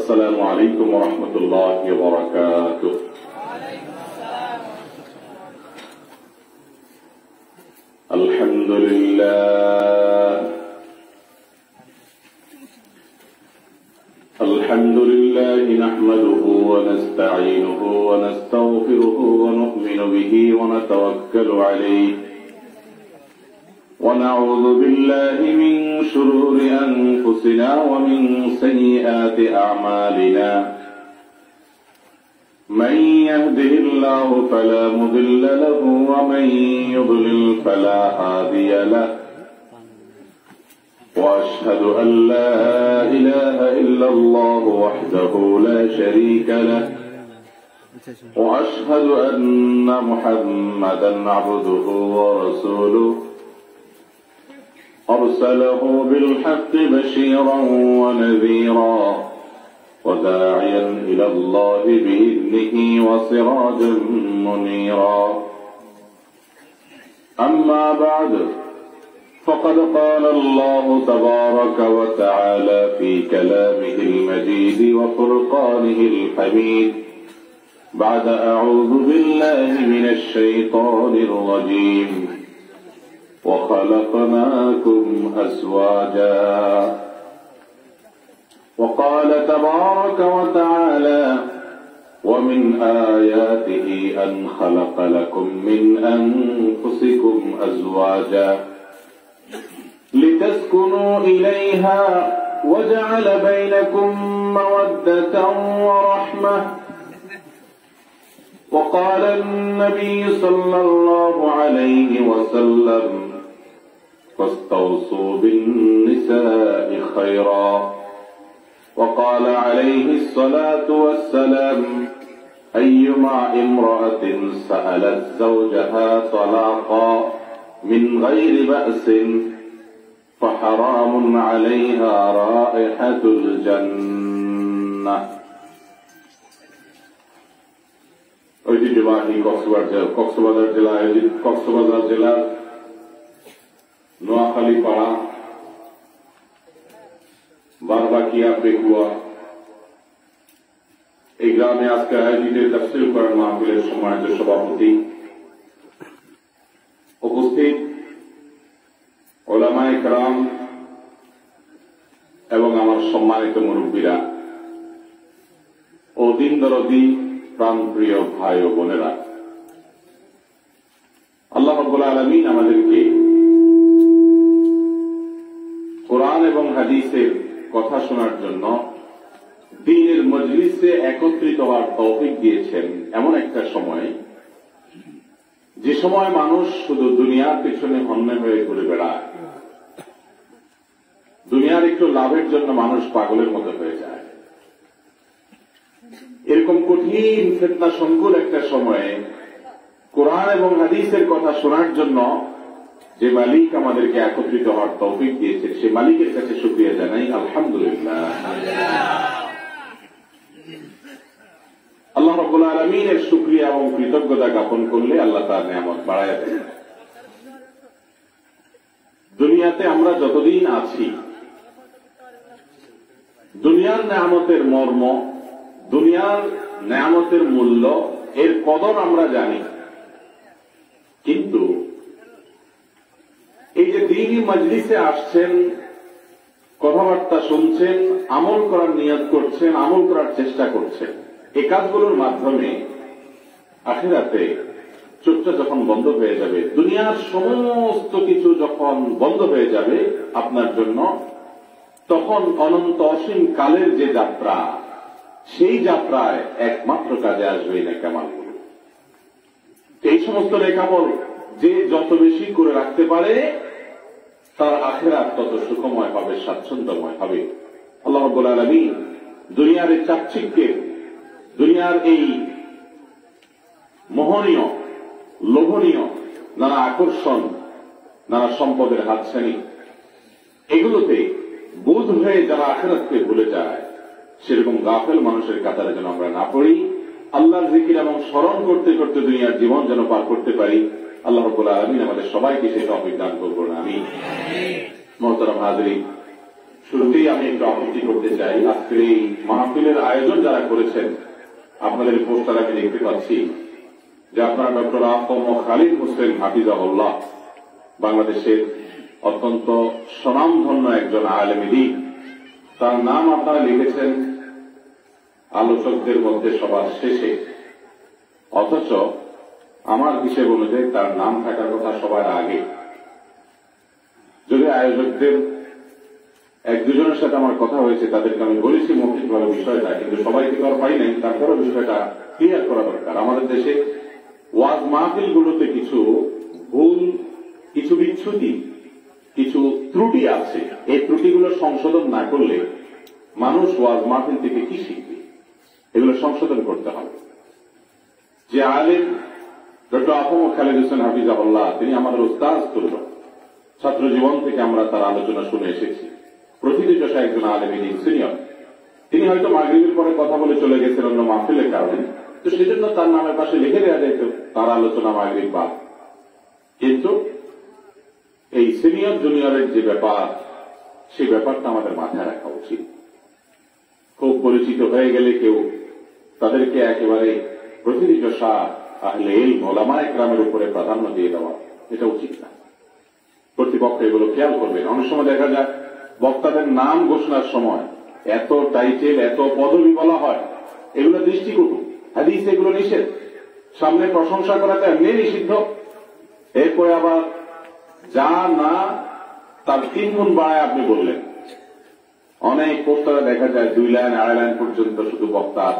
السلام عليكم ورحمة الله وبركاته. الحمد لله نحمده ونستعينه ونستغفره ونؤمن به ونتوكل عليه ونعوذ بالله من شرور أنفسنا ومن سيئات أعمالنا من يهده الله فلا مضل له ومن يضلل فلا هادي له وأشهد أن لا إله إلا الله وحده لا شريك له وأشهد أن محمدا عبده ورسوله أرسله بالحق بشيرا ونذيرا وداعيا إلى الله بإذنه وسراجا منيرا أما بعد فقد قال الله تبارك وتعالى في كلامه المجيد وفرقانه الحميد بعد أعوذ بالله من الشيطان الرجيم وخلقناكم أزواجا وقال تبارك وتعالى ومن آياته أن خلق لكم من أنفسكم أزواجا لتسكنوا إليها وجعل بينكم مودة ورحمة وقال النبي صلى الله عليه وسلم فاستوصوا بالنساء خيرا وقال عليه الصلاة والسلام أيما امرأة سألت زوجها طلاقا من غير بأس فحرام عليها رائحة الجنة. ঐতিহ্যবাহী কক্সবাজার জেলার নোয়াখালী পাড়া বারবাকিয়া পেকুয়া এই গ্রামে আজকে আয়োজিত তাফসীর কোরআন মাহফিলের সম্মানিত সভাপতি, উপস্থিত উলামায়ে কেরাম এবং আমার সম্মানিত মুরব্বীরা ও দিন দরদি প্রাণপ্রিয় ভাই ও বোনেরা, আল্লাহ রাব্বুল আলামিন আমাদেরকে কোরআন এবং হাদিসের কথা শোনার জন্য দ্বীনের মজলিসে একত্রিত হওয়ার তৌফিক দিয়েছেন এমন একটা সময়, যে সময় মানুষ শুধু দুনিয়ার পেছনে হন্যে হয়ে ঘুরে বেড়ায়, দুনিয়ার একটু লাভের জন্য মানুষ পাগলের মতো হয়ে যায়। এরকম কঠিন ফিতনা সংকুল একটা সময়ে কোরআন এবং হাদিসের কথা শোনার জন্য যে মালিক আমাদেরকে একত্রিত হওয়ার তৌফিক দিয়েছে, সে মালিকের কাছে শুকরিয়া জানাই, আলহামদুলিল্লাহ। আল্লাহ রাব্বুল আলামিনের শুকরিয়া এবং কৃতজ্ঞতা জ্ঞাপন করলে আল্লাহ তার নিয়ামত বাড়ায় দেন। দুনিয়াতে আমরা যতদিন আছি, দুনিয়ার নিয়ামতের মর্ম, দুনিয়ার নিয়ামতের মূল্য, এর কদর আমরা জানি, কিন্তু এই যে দ্বীনি মজলিসে আসছেন, কথাবার্তা শুনছেন, আমল করার নিয়ত করছেন, আমল করার চেষ্টা করছেন, এই কাজগুলোর মাধ্যমে আখিরাতে চোখটা যখন বন্ধ হয়ে যাবে, দুনিয়ার সমস্ত কিছু যখন বন্ধ হয়ে যাবে আপনার জন্য, তখন অনন্ত অসীম কালের যে যাত্রা, সেই যাত্রায় একমাত্র কাজে আসবে এই নেকামলগুলো। এই সমস্ত নেকামল যে যত বেশি করে রাখতে পারে, তার আখিরাত তত সুখময় হবে, স্বাচ্ছন্দ্যময় হবে। আল্লাহ রাব্বুল আলামিন দুনিয়ার এই চাকচিক্যে, দুনিয়ার এই মোহনীয়, লোভনীয় নানা আকর্ষণ, নানা সম্পদের হাতছানি, এগুলোতে বোধ হয়ে যারা আখিরাতকে ভুলে যায়, সেরকম গাফেল মানুষের কাতারে যেন আমরা না পড়ি। আল্লাহর জিকির এবং স্মরণ করতে করতে দুনিয়ার জীবন যেন পার করতে পারি। আল্লাহ রাব্বুল আলামিন আমাদের সবাইকে সেই তৌফিক দান করুন, আমিন। মুহতারাম হাজিরিন, শুরুতেই আমি একটু আপত্তি করতে চাই, আজকের এই মাহফিলের আয়োজন যারা করেছেন, আপনাদের পোস্টার আমি দেখতে পাচ্ছি যে আপনারা ডক্টর আফম খালিদ হোসেন হাফিজাহুল্লাহ, বাংলাদেশের অত্যন্ত স্বনামধন্য একজন আলেম দ্বীন, তার নাম আপনারা লিখেছেন আলোচকদের মধ্যে সবার শেষে, অথচ আমার হিসেব অনুযায়ী তার নাম থাকার কথা সবার আগে। যদি আয়োজকদের এক দুজনের সাথে আমার কথা হয়েছে, তাদেরকে আমি বলেছি মৌখিকভাবে বিষয়টা, কিন্তু সবাইকে তো আর পাই নাই, তারপরও বিষয়টা ক্লিয়ার করা দরকার। আমাদের দেশে ওয়াজ মাহফিলগুলোতে কিছু ভুল, কিছু বিচ্ছুতি, কিছু ত্রুটি আছে। এই ত্রুটিগুলো সংশোধন না করলে মানুষ ওয়াজ মাহফিল থেকে কি শিখবে? এগুলো সংশোধন করতে হবে। যে আলেম ডক্টর আফম খালিদ হোসেন হাফিজাহুল্লাহ, তিনি আমাদের উস্তাদ তুল্য, ছাত্র জীবন থেকে আমরা তার আলোচনা শুনে এসেছি। প্রথিতযশা একজন আলেম সিনিয়র, তিনি হয়তো মাগরিবের পরে কথা বলে চলে গেছেন অন্য মাহফিলের কারণে, তো সেজন্য তার নামের পাশে লিখে দেওয়া যেত তার আলোচনা মাগরিব বাদ। কিন্তু এই সিনিয়র জুনিয়রের যে ব্যাপার, সেই ব্যাপারটা আমাদের মাথায় রাখা উচিত। খুব পরিচিত হয়ে গেলে কেউ তাদেরকে একেবারে প্রথিতযশা আহলে ইলম ওলামায়ে কেরামের উপরে প্রাধান্য দিয়ে দেওয়া, এটা উচিত না। কর্তৃপক্ষ এগুলো খেয়াল করবেন। অনেক সময় দেখা যায় বক্তাদের নাম ঘোষণার সময় এত টাইটেল, এত পদবি বলা হয়, এগুলো দৃষ্টিকটু। হাদিস এগুলো নিষেধ। সামনে প্রশংসা করাটা এমনি নিষিদ্ধ, এরপরে আবার যা না তার 3 গুণ বাড়ায় আপনি বললেন। অনেক পোস্টারে দেখা যায় 2 লাইন 2.5 লাইন পর্যন্ত শুধু বক্তার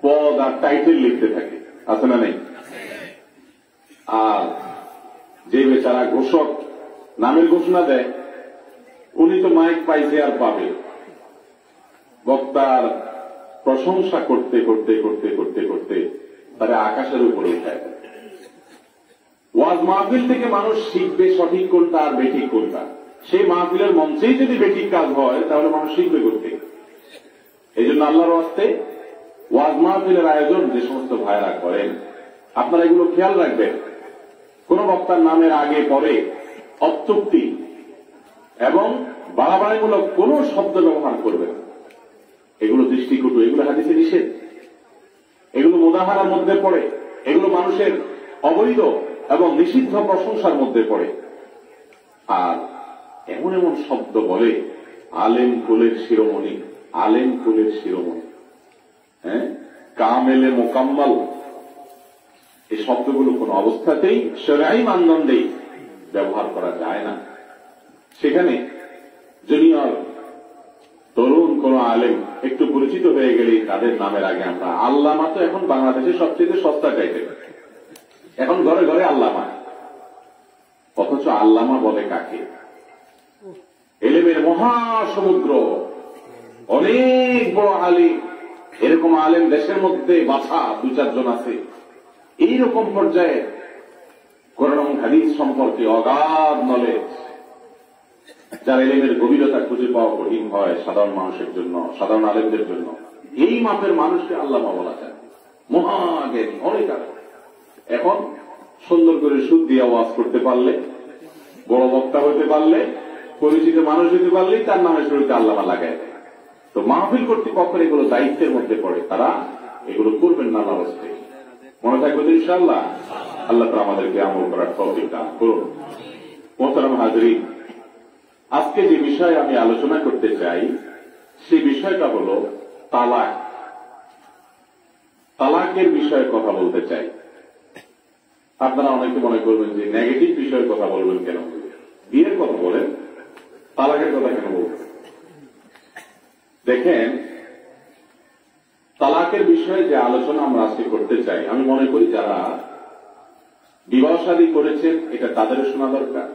পদ আর টাইটেল লিখতে থাকে, আছে না নেই? আর যে বেচারা ঘোষক নামের ঘোষণা দেয়, উনি তো মাইক পাইছে আর পাবে, বক্তার প্রশংসা করতে করতে করতে করতে করতে তারা আকাশের উপরে উঠায় দেয়। ওয়াজ মাহফিল থেকে মানুষ শিখবে সঠিক কোনটা আর বেঠিক কোনটা। সেই মাহফিলের মঞ্চেই যদি বেঠিক কাজ হয়, তাহলে মানুষ শিখবে করতে। এই জন্য আল্লাহর ওয়াস্তে ওয়াজ মাহফিলের আয়োজন যে সমস্ত ভাইরা করেন, আপনারা এগুলো খেয়াল রাখবেন। কোন বক্তার নামের আগে পরে অত্যুক্তি এবং বাড়াবাড়িমূলক কোন শব্দ ব্যবহার করবেন, এগুলো দৃষ্টিকটু, এগুলো হাদিসে নিষেধ, এগুলো মুদাহারার মধ্যে পড়ে, এগুলো মানুষের অবৈধ এবং নিষিদ্ধ প্রশংসার মধ্যে পড়ে। আর এমন এমন শব্দ বলে, আলেম কুলের শিরোমণি, আলেম কুলের শিরোমণি, হ্যাঁ, কামেলে মোকাম্মল, এই শব্দগুলো কোন অবস্থাতেই শরঈ মানদণ্ডে ব্যবহার করা যায় না। সেখানে জুনিয়র তরুণ কোন আলেম একটু পরিচিত হয়ে গেলেই তাদের নামের আগে আমরা আল্লামা, তো এখন বাংলাদেশের সবচেয়ে সস্তা টাইটেল, এখন ঘরে ঘরে আল্লামা। অথচ আল্লামা বলে কাকে? এলেমের মহাসমুদ্র, অনেক বড় আলিম, এরকম আলেম দেশের মধ্যে বাছা 2-4 জন আছে। এইরকম পর্যায়ে কোরআন এবং হাদিস সম্পর্কে অগাধ নলেজ, যার এলেমের গভীরতা খুঁজে পাওয়া কঠিন হয় সাধারণ মানুষের জন্য, সাধারণ আলেমদের জন্য, এই মাপের মানুষকে আল্লামা বলা যায়। মহাজ্ঞানী, অনেক আলেম। এখন সুন্দর করে সুদ দিয়ে ওয়াজ করতে পারলে, বড় বক্তা হতে পারলে, পরিচিত মানুষ হতে পারলেই তার নামে শুরুতে আল্লামা লাগায় দেয়। তো মাহফিল কর্তৃপক্ষের এগুলো দায়িত্বের মধ্যে পড়ে, তারা এগুলো করবেন না। আল্লাহর রাস্তায় মনে থাকবে তো ইনশাআল্লাহ। আল্লাহ তাআলা আমাদেরকে আমল করার তৌফিক দান করুন। মোহতারাম হাজরিন, আজকে যে বিষয়ে আমি আলোচনা করতে চাই, সেই বিষয়টা হল তালাক। তালাকের বিষয়ে কথা বলতে চাই। আপনারা অনেকে মনে করবেন যে নেগেটিভ বিষয়ের কথা বলবেন কেন, বিয়ের কথা বলেন, তালাকের কথা কেন বলবেন? দেখেন, তালাকের বিষয়ে যে আলোচনা আমরা আজকে করতে চাই, আমি মনে করি যারা বিবাহ শাদী করেছেন এটা তাদেরও শোনা দরকার।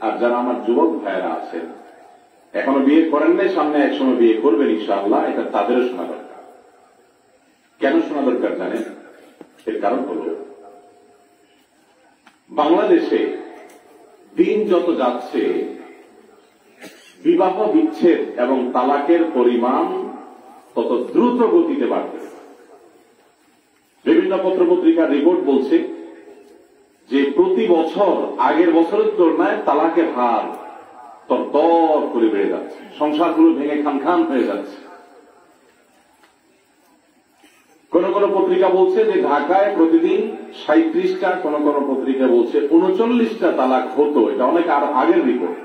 আর যারা আমার যুবক ভাইয়েরা আছেন, এখনো বিয়ে করেন নাই, সামনে একসময় বিয়ে করবেন ইনশাআল্লাহ, এটা তাদেরও শোনা দরকার। কেন শোনা দরকার জানেন? এর কারণ হল, বাংলাদেশে দিন যত যাচ্ছে, বিবাহ বিচ্ছেদ এবং তালাকের পরিমাণ তত দ্রুত গতিতে বাড়তেছে। বিভিন্ন পত্রপত্রিকার রিপোর্ট বলছে যে প্রতি বছর আগের বছরের তুলনায় তালাকের হার তর করে বেড়ে যাচ্ছে, সংসারগুলো ভেঙে খান হয়ে যাচ্ছে। কোন কোন পত্রিকা বলছে যে ঢাকায় প্রতিদিন 37টা, কোন কোন পত্রিকা বলছে 39টা তালাক হতো। এটা অনেক আর আগের রিপোর্ট।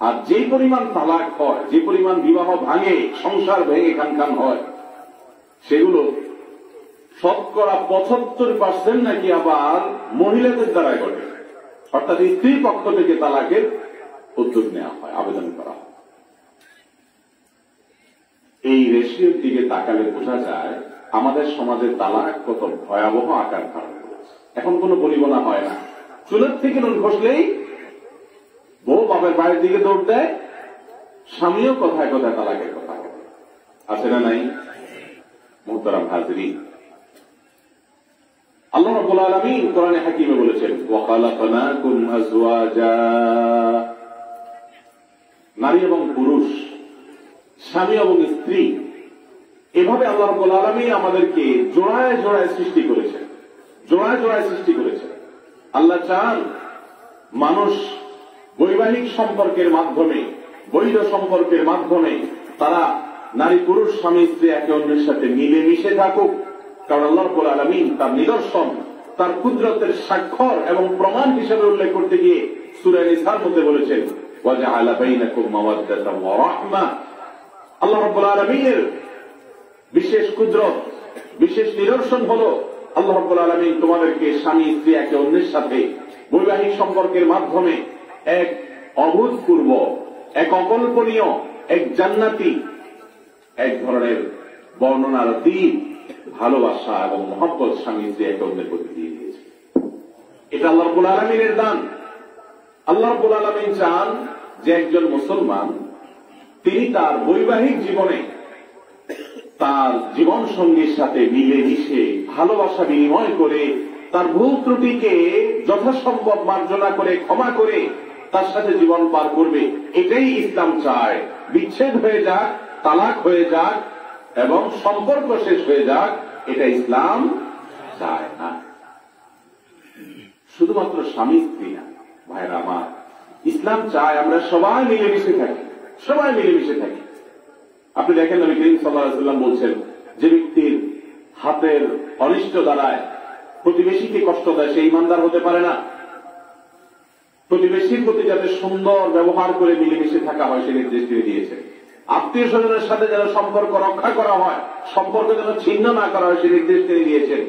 আর যে পরিমাণ তালাক হয়, যে পরিমাণ বিবাহ ভাঙে, সংসার ভেঙে খান হয়, সেগুলো 75% নাকি আবার মহিলাদের দ্বারা ঘটে। অর্থাৎ স্ত্রী পক্ষ থেকে তালাকের উদ্যোগ নেওয়া হয়, আবেদন করা হয়। এই রেশিওর দিকে তাকালে বোঝা যায় আমাদের সমাজে তালাক কত ভয়াবহ আকার ধারণ করেছে। এখন কোনো বলিবনা হয় না, চুলের থেকে নুন ঘষলেই বউ বাপের বাড়ির দিকে দৌড় দেয়, স্বামীও কথায় কথায় তালাকের কথা বলে। আছে না নাই? মুহতারাম হাজরিন, আল্লাহ রাব্বুল আলামিন কোরআনে হাকিমে বলেছেন, ওয়া খালাকনাকুম আজওয়াজা, নারী এবং পুরুষ, স্বামী এবং স্ত্রী, এভাবে আল্লাহ রাব্বুল আলামিন আমাদেরকে জোড়ায় জোড়ায় সৃষ্টি করেছেন, জোড়ায় জোড়ায় সৃষ্টি করেছেন। আল্লাহ চান মানুষ বৈবাহিক সম্পর্কের মাধ্যমে, বৈধ সম্পর্কের মাধ্যমে তারা নারী পুরুষ স্বামী স্ত্রী একে অন্যের সাথে মিলে মিশে থাকুক। কারণ আল্লাহ রাব্বুল আলামিন তার নিদর্শন, তার কুদরতের স্বাক্ষর এবং প্রমাণ হিসেবে উল্লেখ করতে গিয়ে সূরা নিসার মধ্যে বলেছেন, ওয়া জাআলা বাইনাকুম মাওয়াদ্দাতান ওয়া রাহমা। আল্লাহ রাব্বুল আলামিনের বিশেষ কুদরত, বিশেষ নিদর্শন হলো আল্লাহ রাব্বুল আলামিন তোমাদেরকে স্বামী স্ত্রী একে অন্যের সাথে বৈবাহিক সম্পর্কের মাধ্যমে এক অভূতপূর্ব, এক অকল্পনীয়, এক জান্নাতি, এক ধরনের বর্ণনাতীত ভালোবাসা এবং মহব্বত স্বামী স্ত্রী একে অন্যের প্রতি দিয়ে দিয়েছে। এটা আল্লাহ রাব্বুল আলামিনের দান। আল্লাহ রাব্বুল আলামিন চান যে একজন মুসলমান তিনি তার বৈবাহিক জীবনে তার জীবন সঙ্গীর সাথে মিলে মিশে ভালোবাসা বিনিময় করে তার ভুল ত্রুটিকে যথাসম্ভব মার্জনা করে ক্ষমা করে তার সাথে জীবন পার করবে। এটাই ইসলাম চায়। বিচ্ছেদ হয়ে যাক, তালাক হয়ে যাক এবং সম্পর্ক শেষ হয়ে যাক, এটা ইসলাম চায় না। শুধুমাত্র স্বামী স্ত্রী না, ভাইরা আমার, ইসলাম চায় আমরা সবাই মিলেমিশে থাকি, সবাই মিলেমিশে থাকি। আপনি দেখেন নবী করিম সাল্লাল্লাহু আলাইহি ওয়াসাল্লাম বলছেন, যে ব্যক্তির হাতের অনিষ্ট দ্বারায় প্রতিবেশীকে কষ্ট দেয় সে ঈমানদার হতে পারে না। প্রতিবেশীর প্রতি যাতে সুন্দর ব্যবহার করে মিলেমিশে থাকা হয় সে নির্দেশ দিয়ে দিয়েছে। আত্মীয় স্বজনের সাথে যেন সম্পর্ক রক্ষা করা হয়, সম্পর্ক যেন ছিন্ন না করা হয় সে নির্দেশ দিয়ে দিয়েছেন।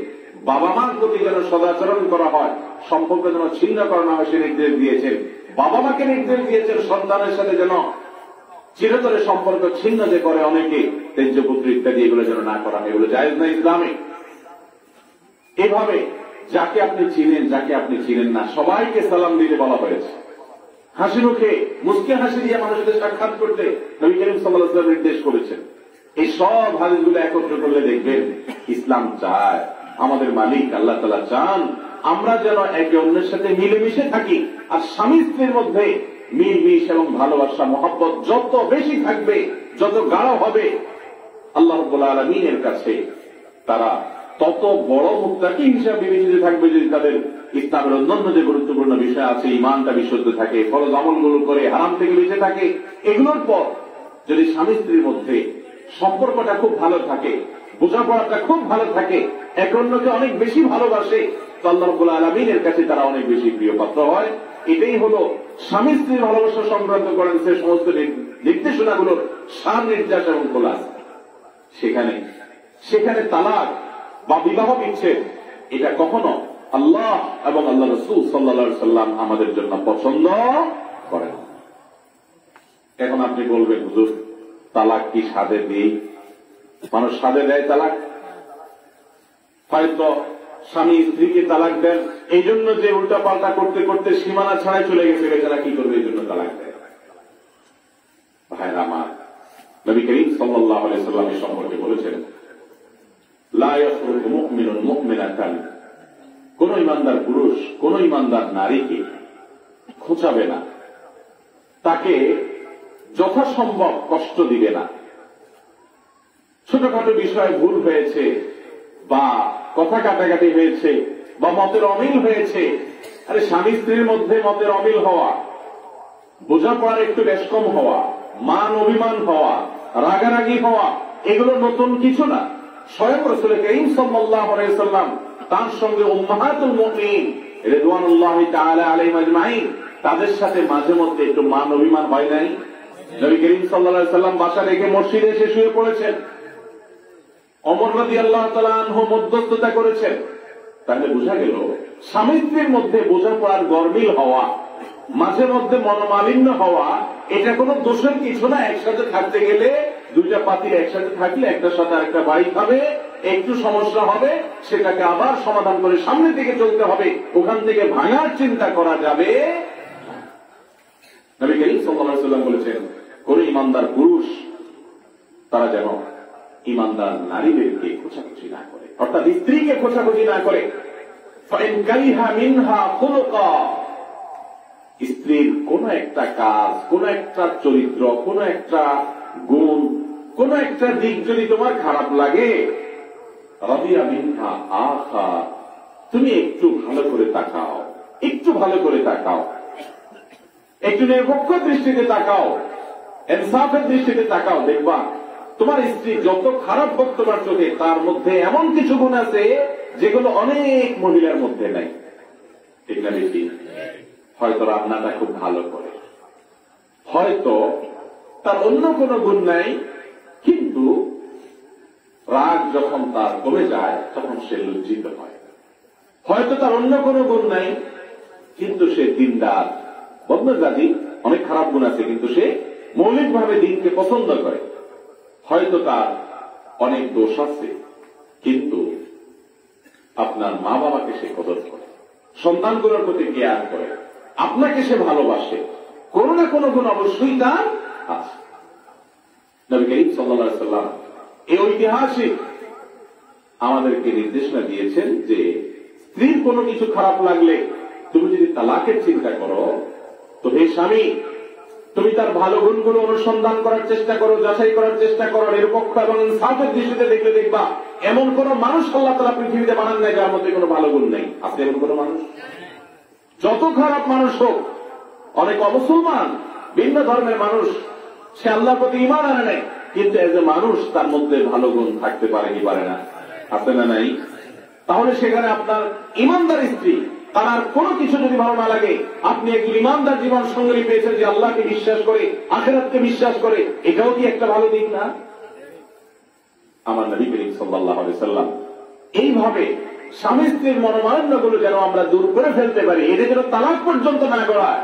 বাবা মার প্রতি যেন সদাচরণ করা হয়, সম্পর্ক যেন ছিন্ন করা না হয় সে নির্দেশ দিয়েছেন। বাবা মাকে নির্দেশ দিয়েছেন সন্তানের সাথে যেন চিরতরে সম্পর্ক ছিন্ন যে করে অনেকে, তেজ্যপুত্র ইত্যাদি, এগুলো যেন না করা হয়, এগুলো জায়েজ না ইসলামে। এভাবে যাকে আপনি চিনেন, যাকে আপনি চিনেন না, সবাইকে সালাম দিতে বলা হয়েছে। হাসি মুখে মুস্কি হাসি দিয়ে মানুষদের সাক্ষাৎ করতে নবী করিম সাল্লাল্লাহু আলাইহি ওয়াসাল্লাম নির্দেশ করেছেন। এই সব হাদিসগুলো একত্র করলে দেখবেন ইসলাম চায়, আমাদের মালিক আল্লাহ তাআলা চান আমরা যেন একে অন্যের সাথে মিলেমিশে থাকি। আর স্বামী স্ত্রীর মধ্যে মিলমিশ এবং ভালোবাসা মহব্বত যত বেশি থাকবে, যত গাঢ় হবে, আল্লাহ রাব্বুল আলামিনের কাছে তারা তত বড় মুত্তাকি হিসাবে বিবেচিত থাকবে। যদি তাদের ইসলামের অন্যান্য যে গুরুত্বপূর্ণ বিষয় আছে, ইমানটা বিশুদ্ধ থাকে, ফরজ আমলগুলো করে হারাম থেকে বেঁচে থাকে, এগুলোর পর যদি স্বামী স্ত্রীর মধ্যে সম্পর্কটা খুব ভালো থাকে, বোঝাপড়াটা খুব ভালো থাকে, এক অন্যকে অনেক বেশি ভালোবাসে, তো আল্লাহ রাব্বুল আলামিনের কাছে তারা অনেক বেশি প্রিয় পাত্র হয়। এটাই হলো স্বামী স্ত্রীর ভালোবাসা সংক্রান্ত করেন সে সমস্ত নির্দেশনাগুলোর সার নির্যাস এবং খোলাস। সেখানে তালাক বা বিবাহ বিচ্ছেদ এটা কখনো আল্লাহ এবং আল্লাহ রাসূল সাল্লাল্লাহু আলাইহি সাল্লাম আমাদের জন্য পছন্দ করেন। এখন আপনি বলবেন, হুজুর তালাক কি সাদে দিই? মানুষ সাদে দেয় তালাক? হয়তো স্বামী স্ত্রীকে তালাক দেন এই জন্য যে উল্টা পাল্টা করতে করতে সীমানা ছাড়াই চলে গেছে, বেচারা কি করবে এই জন্য তালাক দেয়। ভাইরা আমার, নবী করিম সাল্লাল্লাহু আলাইহি সাল্লাম এই সম্পর্কে বলেছেন, লা ইয়াফরুকু মুমিনুন মুমিনাতান, কোন ইমানদার পুরুষ কোন ইমানদার নারীকে খোঁচাবে না, তাকে যথাসম্ভব কষ্ট দিবে না। ছোটখাটো বিষয়ে ভুল হয়েছে বা কথা কাটাকাটি হয়েছে বা মতের অমিল হয়েছে, আরে স্বামী স্ত্রীর মধ্যে মতের অমিল হওয়া বোঝাপড়ার একটু বেশ কম হওয়া, মান অভিমান হওয়া, রাগারাগি হওয়া, এগুলো নতুন কিছু না। স্বয়ং রাসূল কারীম সাল্লাল্লাহু আলাইহি সাল্লাম তার সঙ্গে উম্মাহাতুল মুমিনিন রিদওয়ানুল্লাহি তাআলা আলাইহিম আজমাইন তাদের সাথে মাঝে মধ্যে একটু মান অভিমান হয় নাই? নবী করিম সাল্লাল্লাহু আলাইহি সাল্লাম বাসা রেখে মসজিদে এসে শুয়ে পড়েছেন, ওমর রাদিয়াল্লাহু তাআলা আনহু মধ্যস্থতা করেছেন। তাহলে বোঝা গেল স্বামী স্ত্রীর মধ্যে বোঝাপড়ার গরমিল হওয়া, মাঝে মধ্যে মনোমালিন্য হওয়া, এটা কোনো দোষের কিছু না। একসাথে থাকতে গেলে দুইটা পাতিল একসাথে থাকলে একটার সাথে আরেকটা বাড়ি খাবে, একটু সমস্যা হবে, সেটাকে আবার সমাধান করে সামনের দিকে চলতে হবে, ওখান থেকে ভাঙার চিন্তা করা যাবে। নবী করিম সাল্লাল্লাহু আলাইহি ওয়াসাল্লাম বলেছেন, কোন ইমানদার পুরুষ তারা যেন ইমানদার নারীদেরকে খোঁচাখুচি না করে, অর্থাৎ স্ত্রীকে খোঁচাখুচি না করে। ফাইন কারিহা মিনহা খুলুকা, স্ত্রীর কোন একটা কাজ, কোন একটা চরিত্র, কোন একটা গুণ, কোন একটা দিক যদি তোমার খারাপ লাগে, রাদিয়া মিনহা আখা, তুমি একটু ভালো করে তাকাও, একটু ভালো করে তাকাও, একটু নিরপেক্ষ দৃষ্টিতে তাকাও, ইনসাফের দৃষ্টিতে তাকাও, দেখবা তোমার স্ত্রী যত খারাপ হোক তোমার চোখে, তার মধ্যে এমন কিছু গুণ আছে যেগুলো অনেক মহিলার মধ্যে নাই। ঠিক না বেশি? হয়তো রান্নাটা খুব ভালো করে, হয়তো তার অন্য কোনো গুণ নাই, কিন্তু রাগ যখন তার কমে যায় তখন সে লজ্জিত হয়। হয়তো তার অন্য কোনো গুণ নাই, কিন্তু সে দিনদার, বদমেজাজি, অনেক খারাপ গুণ আছে, কিন্তু সে মৌলিকভাবে দিনকে পছন্দ করে। হয়তো তার অনেক দোষ আছে, কিন্তু আপনার মা বাবাকে সে কদর করে, সন্তানগুলোর প্রতি কেয়ার করে, আপনাকে সে ভালোবাসে, কোন না কোন গুণ অবশ্যই তার আছে। নবী করিম সাল্লাল্লাহু আলাইহি ওয়াসাল্লাম এই ঐতিহাসিক আমাদেরকে নির্দেশনা দিয়েছেন যে স্ত্রীর কোনো কিছু খারাপ লাগলে তুমি যদি তালাকের চিন্তা করো, তো হে স্বামী, তুমি তার ভালো গুণগুলো অনুসন্ধান করার চেষ্টা করো, যাচাই করার চেষ্টা করো, নিরপেক্ষ এবং ইনসাফের দৃষ্টিতে দেখলে দেখবা এমন কোন মানুষ আল্লাহ তাআলা পৃথিবীতে বানান নাই যার মধ্যে কোনো ভালো গুণ নেই। আছে এমন কোন মানুষ? যত খারাপ মানুষ হোক, অনেক অমুসলমান, ভিন্ন ধর্মের মানুষ, সে আল্লাহর প্রতি ঈমান আনে নাই, কিন্তু এজ এ মানুষ তার মধ্যে ভালো গুণ থাকতে পারে কি পারে না? আছে না নাই? তাহলে সেখানে আপনার ঈমানদার স্ত্রী, তার আর কোনো কিছু যদি ভালো না লাগে, আপনি একজন ঈমানদার জীবন সঙ্গী পেয়েছেন যে আল্লাহকে বিশ্বাস করে, আখিরাতকে বিশ্বাস করে, এটাও কি একটা ভালো দিক না? আমার নবী করিম সাল্লাল্লাহু আলাইহি ওয়াসাল্লাম এইভাবে স্বামী স্ত্রীর মনোমালিন্যগুলো যেন আমরা দূর করে ফেলতে পারি, এটা যেন তালাক পর্যন্ত না গড়ায়,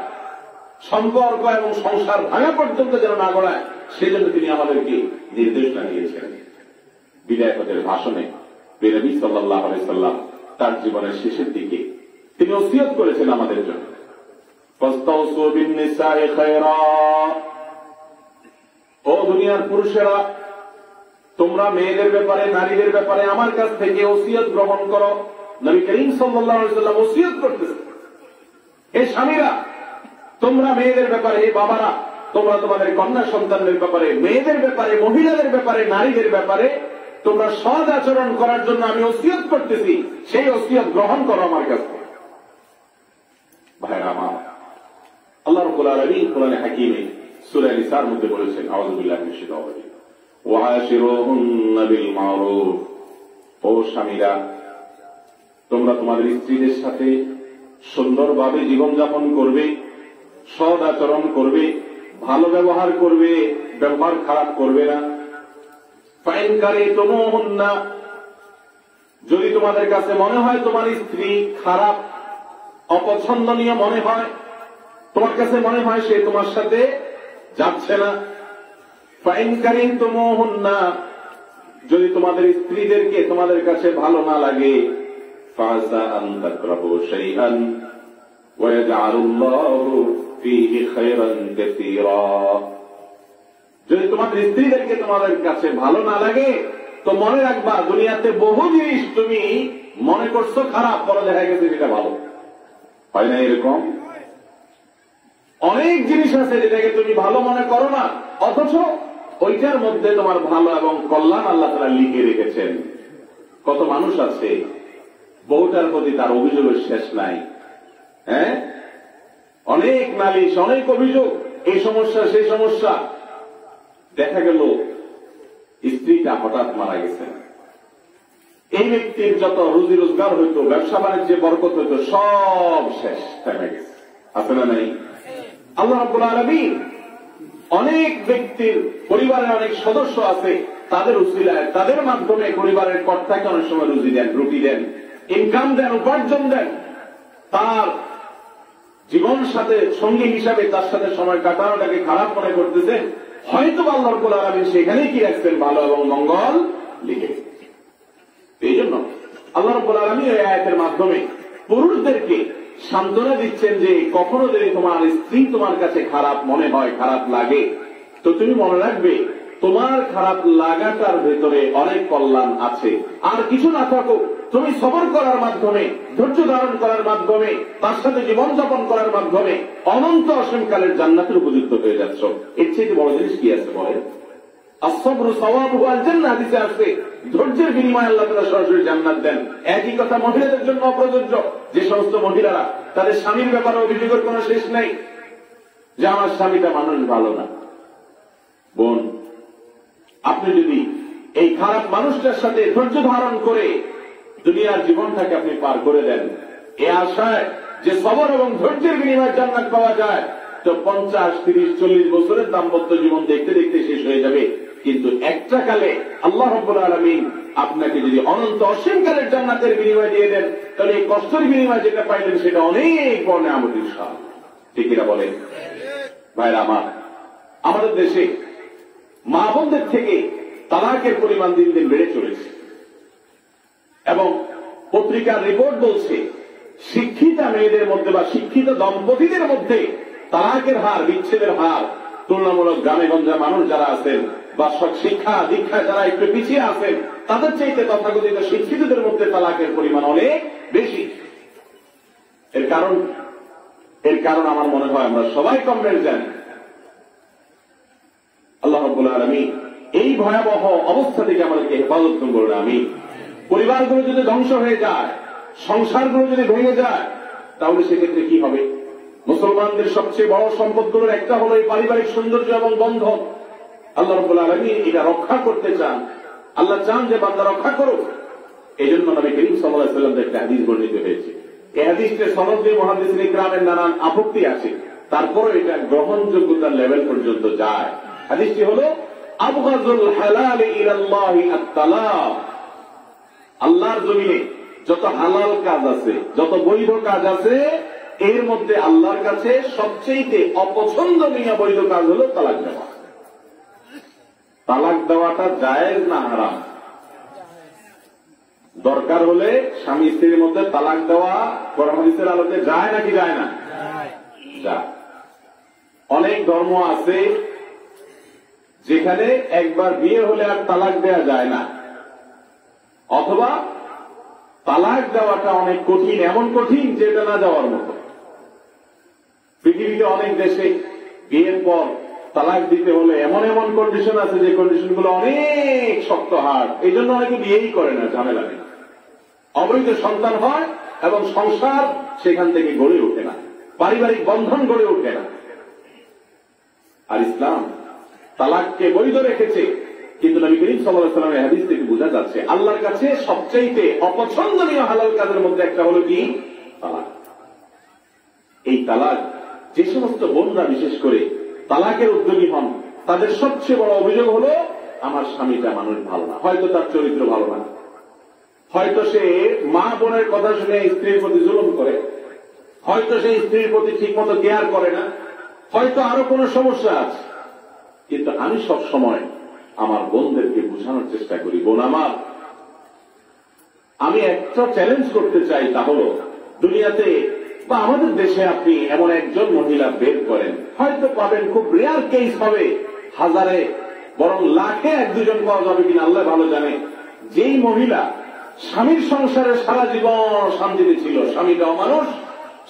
সম্পর্ক এবং সংসার ভাঙা পর্যন্ত যেন না গড়ায়, সেজন্য তিনি আমাদেরকে নির্দেশনা দিয়েছেন। বিদায় হজের ভাষণে নবী সাল্লাল্লাহু আলাইহি ওয়াসাল্লাম তার জীবনের শেষের দিকে তিনি ওসিয়ত করেছেন আমাদের জন্য, ফাস্তাউসু বিন-নিসাই খায়রা, ও দুনিয়ার পুরুষেরা, তোমরা মেয়েদের ব্যাপারে, নারীদের ব্যাপারে আমার কাছ থেকে ওসিয়ত গ্রহণ করো। নবী করিম সাল্লাল্লাহু আলাইহি ওয়াসাল্লাম ওসিয়ত করতেছেন, হে স্বামীরা, তোমরা মেয়েদের ব্যাপারে, হে বাবারা, তোমরা তোমাদের কন্যা সন্তানদের ব্যাপারে, মেয়েদের ব্যাপারে, মহিলাদের ব্যাপারে, নারীদের ব্যাপারে তোমরা সৎ আচরণ করার জন্য আমি ওসিয়ত করতেছি, সেই ওসিয়ত গ্রহণ করো আমার কাছ থেকে। ভাইরা আমার, আল্লাহ রাব্বুল আলামিন কোরআনে হাকিমে সূরা নিসার মধ্যে বলেছেন, আউযু বিল্লাহি মিনাশ শাইতানির রাজিম, ওয়াশিরুহুন্না বিল মারুফ, ও স্বামীরা, তোমরা তোমাদের স্ত্রীদের সাথে সুন্দরভাবে জীবনযাপন করবে, সৎ আচরণ করবে, ভালো ব্যবহার করবে, ব্যবহার খারাপ করবে না। ফাইন কারিতুমুহুন্না, যদি তোমাদের কাছে মনে হয় তোমার স্ত্রী খারাপ, অপছন্দনীয় মনে হয়, তোমার কাছে মনে হয় সে তোমার সাথে যাচ্ছে না, ফাইন কারিতুমুহুন্না, যদি তোমাদের স্ত্রীদেরকে তোমাদের কাছে ভালো না লাগে, ফাসা আন তাকরাহু শাইআন ওয়া ইয়াজআলুল্লাহু ফীহি খায়রান কাসীরা, যদি তোমাদের স্ত্রীদেরকে তোমাদের কাছে ভালো না লাগে, তো মনে রাখবা দুনিয়াতে বহু জিনিস তুমি মনে করছো খারাপ, পরে দেখা গেছে যেটা ভালো। হয় না এরকম? অনেক জিনিস আছে যেটাকে তুমি ভালো মনে করো না, অথচ ওইটার মধ্যে তোমার ভালো এবং কল্যাণ আল্লাহ তাআলা লিখে রেখেছেন। কত মানুষ আছে বউটার প্রতি তার অভিযোগের শেষ নাই, হ্যাঁ, অনেক নালিশ, অনেক অভিযোগ, এই সমস্যা সেই সমস্যা, দেখা গেল স্ত্রীটা হঠাৎ মারা গেছেন। এই ব্যক্তির যত রুজি রোজগার হইতো, ব্যবসা বাণিজ্যে বরকত হইতো, সব শেষ, থেমে গেছে। আছে না নাই? আল্লাহ রাব্বুল আলামিন অনেক ব্যক্তির পরিবারের অনেক সদস্য আছে, তাদের উসিলায়, তাদের মাধ্যমে পরিবারের কর্তাকে অনেক সময় রুজি দেন, রুটি দেন, ইনকাম দেন, উপার্জন দেন। তার জীবন সাথে সঙ্গী হিসাবে তার সাথে সময় কাটানোটাকে খারাপ মনে করতেছেন, হয়তো আল্লাহ রাব্বুল আলামিন সেখানেই কি রাখছেন, ভালো এবং মঙ্গল লিখে। এই জন্য আল্লাহ রাব্বুল আলামিন এই আয়াতের মাধ্যমে পুরুষদেরকে সান্ত্বনা দিচ্ছেন যে কখনো যদি তোমার স্ত্রী তোমার কাছে খারাপ মনে হয়, খারাপ লাগে, তো তুমি মনে রাখবে তোমার খারাপ লাগাটার ভেতরে অনেক কল্যাণ আছে। আর কিছু না থাকুক, তুমি সবর করার মাধ্যমে, ধৈর্য ধারণ করার মাধ্যমে, তার সাথে জীবনযাপন করার মাধ্যমে অনন্ত অসীমকালের জান্নাতের উপযুক্ত হয়ে যাচ্ছ। এর চেয়ে বড় জিনিস কি আছে বলেন? আসসাবরু সাওয়াবুহু আল জান্নাহ হাদিসে আসছে, ধৈর্যের বিনিময়ে আল্লাহ তাআলা সরাসরি জান্নাত দেন। একই কথা মহিলাদের জন্য প্রযোজ্য। যে সমস্ত মহিলারা তাদের স্বামীর ব্যাপারে অভিযোগের কোনো শেষ নেই যে আমার স্বামীটা মানুষ ভালো না, বোন, আপনি যদি এই খারাপ মানুষটার সাথে ধৈর্য ধারণ করে দুনিয়ার জীবনটাকে আপনি পার করে দেন, এ আশায় যে সবর এবং ধৈর্যের বিনিময়ে জান্নাত পাওয়া যায়, তো 50, 30, 40 বছরের দাম্পত্য জীবন দেখতে দেখতে শেষ হয়ে যাবে। কিন্তু একটা কালে আল্লাহ রাব্বুল আলামিন আপনাকে যদি অনন্ত অসীমকালের জান্নাতের বিনিময় দিয়ে দেন, তাহলে এই কষ্টের বিনিময় যেটা পাইলেন সেটা অনেক বড় নেয়ামতের সাথ। ঠিক কিনা বলেন ভাইরা আমার? আমাদের দেশে মা বোনদের থেকে তালাকের পরিমাণ দিন দিন বেড়ে চলেছে এবং পত্রিকার রিপোর্ট বলছে শিক্ষিতা মেয়েদের মধ্যে বা শিক্ষিত দম্পতিদের মধ্যে তালাকের হার, বিচ্ছেদের হার তুলনামূলক গ্রামে গঞ্জে মানুষ যারা আছেন বা শিক্ষা দীক্ষায় যারা একটু পিছিয়ে আছেন, তাদের চাইতে তথাকথিত শিক্ষিতদের মধ্যে তালাকের পরিমাণ অনেক বেশি। এর কারণ আমার মনে হয় আমরা সবাই কম বেশ জানি। আল্লাহ রাব্বুল আলামিন এই ভয়াবহ অবস্থা থেকে আমাদেরকে হেফাজত করুন। আমি পরিবারগুলো যদি ধ্বংস হয়ে যায়, সংসারগুলো যদি ভেঙে যায়, তাহলে সেক্ষেত্রে কি হবে? মুসলমানদের সবচেয়ে বড় সম্পদগুলোর একটা হলো এই পারিবারিক সৌন্দর্য এবং বন্ধন। আল্লাহ রাব্বুল আলামিন এটা রক্ষা করতে চান। আল্লাহ চান যে বান্দা রক্ষা করুক। এই জন্য নবী করিম সাল্লাল্লাহু আলাইহি ওয়াসাল্লাম একটা হাদিস বর্ণিত হয়েছে। এই হাদিসের সনদ দিয়ে মুহাদ্দিসিন ইকরামের নানান আপত্তি আছে, তারপরে এটা গ্রহণযোগ্যতার লেভেল পর্যন্ত যায়। হাদিসটি হলো আবগাযুল হালাল ইলাল্লাহি আত-তালাক। আল্লাহর জমিনে যত হালাল কাজ আছে, যত বৈধ কাজ আছে, এর মধ্যে আল্লাহর কাছে সবচেয়ে অপছন্দনীয় বৈধ কাজ হলো তালাক দেওয়া। তালাক দেওয়াটা জায়েজ না হারাম? দরকার হলে স্বামী স্ত্রীর মধ্যে তালাক দেওয়া কোরআন হাদিসের আলোকে যায় নাকি যায় না? যায়। অনেক ধর্ম আছে যেখানে একবার বিয়ে হলে আর তালাক দেওয়া যায় না, অথবা তালাক দেওয়াটা অনেক কঠিন, এমন কঠিন যেটা না যাওয়ার মতো। পৃথিবীতে অনেক দেশে বিয়ের পর তালাক দিতে হলে এমন এমন কন্ডিশন আছে যে কন্ডিশনগুলো অনেক শক্ত হার্ড। এই জন্য অনেকে বিয়েই করে না, ঝামেলা নেই। অবৈধ সন্তান হয় এবং সংসার সেখান থেকে গড়ে ওঠে না, পারিবারিক বন্ধন গড়ে ওঠে না। আর ইসলাম তালাককে বৈধ রেখেছে। কিন্তু নবী করিম সাল্লাল্লাহু আলাইহি ওয়াসাল্লামের হাদিস থেকে বোঝা যাচ্ছে আল্লাহর কাছে সবচাইতে অপছন্দনীয় হালাল কাজের মধ্যে একটা হলো কি? তালাক। এই তালাক যে সমস্ত বোনরা বিশেষ করে তালাকের উদ্যোগী হন, তাদের সবচেয়ে বড় অভিযোগ হলো আমার স্বামীটা মানুষ ভালো না, হয়তো তার চরিত্র ভালো না, হয়তো সে মা বোনের কথা শুনে স্ত্রীর প্রতি জুলুম করে, হয়তো সেই স্ত্রীর প্রতি ঠিক মতো কেয়ার করে না, হয়তো আরো কোনো সমস্যা আছে। কিন্তু আমি সব সময় আমার বোনদেরকে বোঝানোর চেষ্টা করি, বোন আমার, আমি একটা চ্যালেঞ্জ করতে চাই, তা হলো দুনিয়াতে বা আমাদের দেশে আপনি এমন একজন মহিলা বের করেন, হয়তো পাবেন, খুব রেয়ার কেস হবে, হাজারে বরং লাখে এক দুজন পাওয়া যাবে কিনা আল্লাহ ভালো জানে, যেই মহিলা স্বামীর সংসারে সারা জীবন শান্তিতে ছিল, স্বামীটা অমানুষ,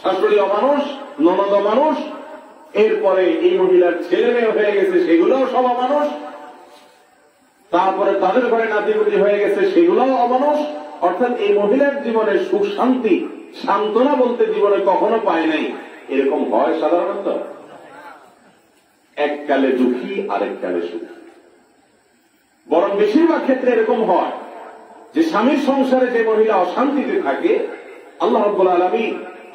শাশুড়ি অমানুষ, ননদ অমানুষ, এরপরে এই মহিলার ছেলে মেয়ে হয়ে গেছে, সেগুলোও সব অমানুষ, তারপরে তাদের ঘরে নাতিপুতি হয়ে গেছে, সেগুলোও অমানুষ। অর্থাৎ এই মহিলার জীবনে সুখ শান্তি সান্ত্বনা বলতে জীবনে কখনো পায় নাই। এরকম হয় সাধারণত? এককালে দুঃখী আরেককালে সুখী। বরং বেশিরভাগ ক্ষেত্রে এরকম হয় যে স্বামীর সংসারে যে মহিলা অশান্তিতে থাকে, আল্লাহ রাব্বুল আলামিন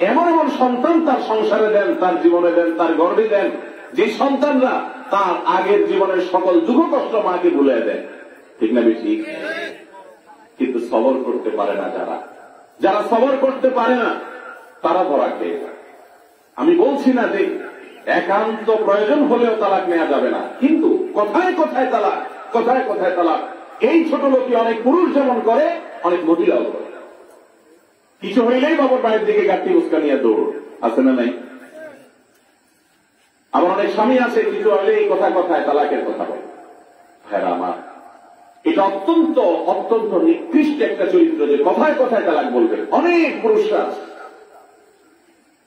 এমন এমন সন্তান তার সংসারে দেন, তার জীবনে দেন, তার গর্বে দেন, যে সন্তানরা তার আগের জীবনের সকল দুঃখ কষ্ট মাকে ভুলে দেন। ঠিক না বেশি? কিন্তু সবর করতে পারে না যারা সবর করতে পারে না তারা ধরা খেয়ে যায়। আমি বলছি না যে একান্ত প্রয়োজন হলেও তালাক নেওয়া যাবে না, কিন্তু কথায় কথায় তালাক, কথায় কথায় তালাক, এই ছোট লোকই অনেক পুরুষ যেমন করে, অনেক মহিলাও করে। কিছু হইলেই বাবার বাড়ির দিকে গাড়ি উস্কা নিয়ে দৌড়, আছে না নাই? আবার অনেক স্বামী আছে কিছু হলে এই কথায় কথায় তালাকের কথা বলে। হ্যাঁ আমার এটা অত্যন্ত অত্যন্ত নিকৃষ্ট একটা চরিত্র যে কথায় কথায় তালাক বলবে। অনেক পুরুষরা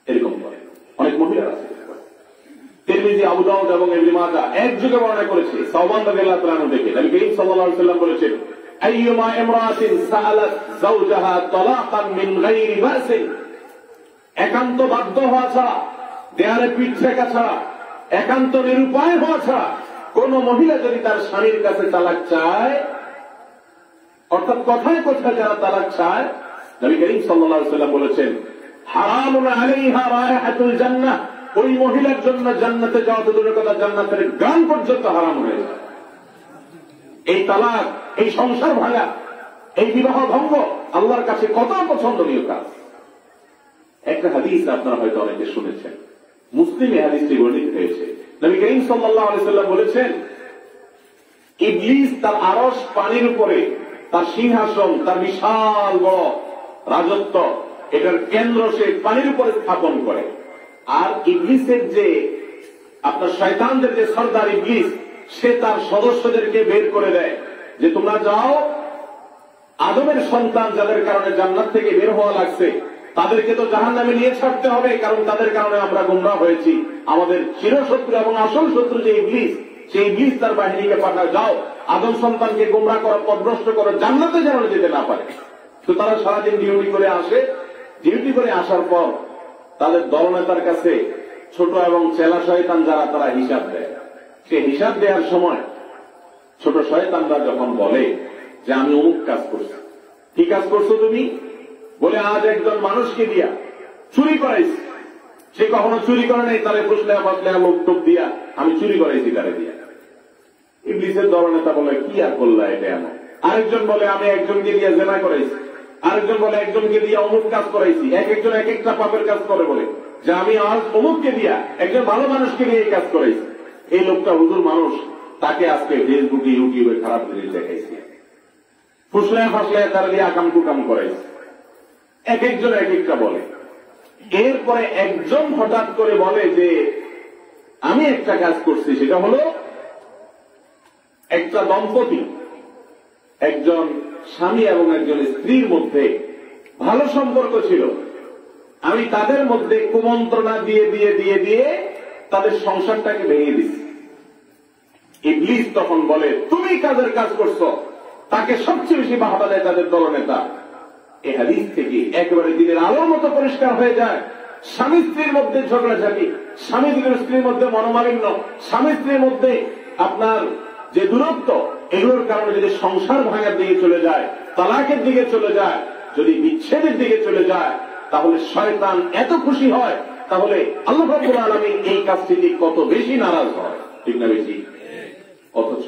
এরকম করে, অনেক মহিলা আছে। তিরমিজি, আবু দাউদ এবং ইবনে মাজাহ এক যুগে বর্ণনা করেছে সাওবান রাদিয়াল্লাহু তাআলা থেকে নবী করিম সাল্লাল্লাহু আলাইহি ওয়াসাল্লাম বলেছেন, আইয়ুমা ইমরাতিন সাআলাত যাওজাহা তালাকান মিন গায়রি বাসিন, একান্ত বাধ্য হওয়া ছাড়া, দেয়ালে পিঠ ঠেকা ছাড়া, একান্ত নিরুপায় হওয়া ছাড়া কোন মহিলা যদি তার স্বামীর কাছে তালাক চায়, অর্থাৎ কথায় কথায় যারা তালাক চায়, নবী করিম সাল্লাল্লাহু আলাইহি ওয়াসাল্লাম বলেছেন, হারামুন আলাইহা রায়হাতুল জান্নাহ, ওই মহিলার জন্য জান্নাতে যাওয়া তো দূরের কথা, জান্নাতের গান পর্যন্ত হারাম হয়ে যায়। এই তালাক, এই সংসার ভাঙা, এই বিবাহ ভঙ্গ আল্লাহর কাছে কত পছন্দনীয় কাজ। একটা হাদিস আপনারা হয়তো অনেকে শুনেছেন, মুসলিমে হাদিসটি বর্ণিত হয়েছে। নবী করিম সাল্লাল্লাহু আলাইহি ওয়াসাল্লাম বলেছেন, ইবলিস তার আরশ পানির উপরে, তার সিংহাসন, তার বিশাল বড় রাজত্ব, এটার কেন্দ্র সে পানির উপরে স্থাপন করে। আর ইবলিসের যে আপনার শয়তানদের যে সর্দার ইবলিস, সে তার সদস্যদেরকে বের করে দেয় যে তোমরা যাও, আদমের সন্তান যাদের কারণে জান্নাত থেকে বের হওয়া লাগছে তাদেরকে তো জাহান্নামে নিয়ে ছাড়তে হবে, কারণ তাদের কারণে আমরা গোমরাহ হয়েছি। আমাদের চিরশত্রু এবং আসল শত্রু যে ইবলিস, সেই ইবলিস তার বাহিনীকে পাঠায়, যাও আদম সন্তানকে গোমরাহ করো, পথভ্রষ্ট করো, জান্নাতে যেন যেতে না পারে। তো তারা সারাদিন ডিউটি করে আসে। ডিউটি করে আসার পর তাদের দলনেতার কাছে ছোট এবং চেলা শয়তান যারা, তারা হিসাব দেয়। সে হিসাব দেওয়ার সময় ছোট শয়তানরা যখন বলে যে আমি অমুক কাজ করছি, কি কাজ করছো তুমি? বলে আজ একজন মানুষকে দিয়া চুরি করাইছি। সে কখনো চুরি করে নাই, তারে বসলে লোক টোপ দিয়া আমি চুরি করাইছি তারে দিয়া। ইবলিসের দলনেতা বলে কি আর করলা এটা এমন। আরেকজন বলে আমি একজনকে দিয়া জেনা করাইছি, আরেকজন বলে একজনকে দিয়া অমুক কাজ করাইছি। এক একজন এক একটা পাপের কাজ করে, বলে যে আমি আজ অমুককে দিয়া একজন ভালো মানুষকে নিয়ে এই কাজ করাইছি। এই লোকটা হুজুর মানুষ, তাকে আজকে ফেসবুকে ইউটিউবে খারাপ জিনিস দেখাইছি, ফুসলায় ফাসলায় তারা দিয়ে আকাম কুকাম করাইছে। এক একজন এক একটা বলে। এরপরে একজন হঠাৎ করে বলে যে আমি একটা কাজ করছি, সেটা হলো একটা দম্পতি, একজন স্বামী এবং একজন স্ত্রীর মধ্যে ভালো সম্পর্ক ছিল, আমি তাদের মধ্যে কুমন্ত্রণা দিয়ে দিয়ে দিয়ে দিয়ে তাদের সংসারটাকে ভেঙে দিচ্ছি। ইবলিস তখন বলে তুমি কাজের কাজ করছো। তাকে সবচেয়ে বেশি বাহবা দেয় তাদের দলনেতা। এই হাদিস থেকে একেবারে দিনের আলোর মতো পরিষ্কার হয়ে যায়, স্বামী স্ত্রীর মধ্যে ঝগড়াঝাটি, স্বামী স্ত্রীর মধ্যে মনোমালিন্য, স্বামী স্ত্রীর মধ্যে আপনার যে দূরত্ব, এগুলোর কারণে যদি সংসার ভাঙার দিকে চলে যায়, তালাকের দিকে চলে যায়, যদি বিচ্ছেদের দিকে চলে যায়, তাহলে শয়তান এত খুশি হয়, তাহলে আল্লাহ রাব্বুল আলামিন এই কাজটি কত বেশি নারাজ হয়। ঠিক না বেশি? অথচ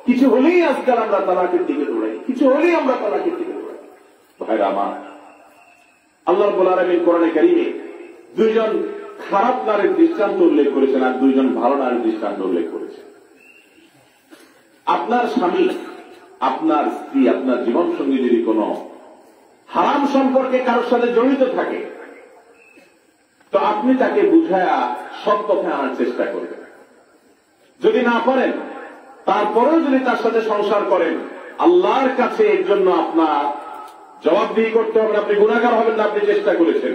কিছু হলেই আজকাল আমরা তালাকের দিকে দৌড়াই, কিছু হলেই আমরা তালাকের দিকে দৌড়াই। ভাইরা আমার, আল্লাহ রাব্বুল আলামিন কোরআনে কারীমে দুইজন খারাপ নারীর দৃষ্টান্ত উল্লেখ করেছেন আর দুইজন ভালো নারীর দৃষ্টান্ত উল্লেখ করেছেন। আপনার স্বামী, আপনার স্ত্রী, আপনার জীবন সঙ্গী যদি কোন হারাম সম্পর্কে কারোর সাথে জড়িত থাকে, তো আপনি তাকে বুঝায়া সৎ পথে আনার চেষ্টা করবেন। যদি না পারেন, তারপরেও যদি তার সাথে সংসার করেন, আল্লাহর কাছে এর জন্য আপনার জবাবদিহি করতে হবে। আপনি গুনাহগার হবেন না, আপনি চেষ্টা করেছেন।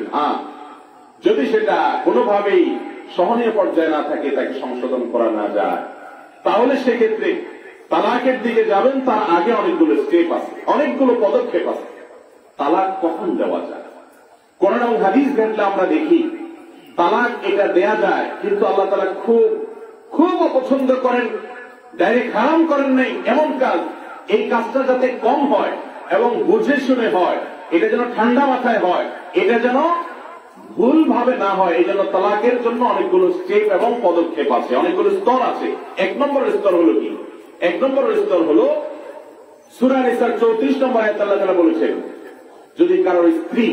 যদি সেটা কোনোভাবেই সহনীয় পর্যায়ে না থাকে, তাকে সংশোধন করা না যায়, তাহলে সেক্ষেত্রে তালাকের দিকে যাবেন। তার আগে অনেকগুলো স্টেপ আছে, অনেকগুলো পদক্ষেপ আছে। তালাক কখন দেওয়া যায়? কোরআন এবং হাদিস ঘাটলে আমরা দেখি তালাক এটা দেয়া যায়, কিন্তু আল্লাহ তাআলা খুব খুব অপছন্দ করেন, ডাইরেক্ট হারাম করেন নাই এমন কাজ, এই কাজটা যাতে কম হয় এবং বুঝে শুনে হয়, এটা যেন ঠান্ডা মাথায় হয়, এটা যেন ভুল ভাবে না হয়, এই জন্য তালাকের জন্য অনেকগুলো স্টেপ এবং পদক্ষেপ আছে, অনেকগুলো স্তর আছে। 1 নম্বরের স্তর হলো কি? 1 নম্বরের স্তর হলো সূরা নিসার 34 নম্বর আয়াতে আল্লাহ তাআলা বলেছেন, যদি কারোর স্ত্রী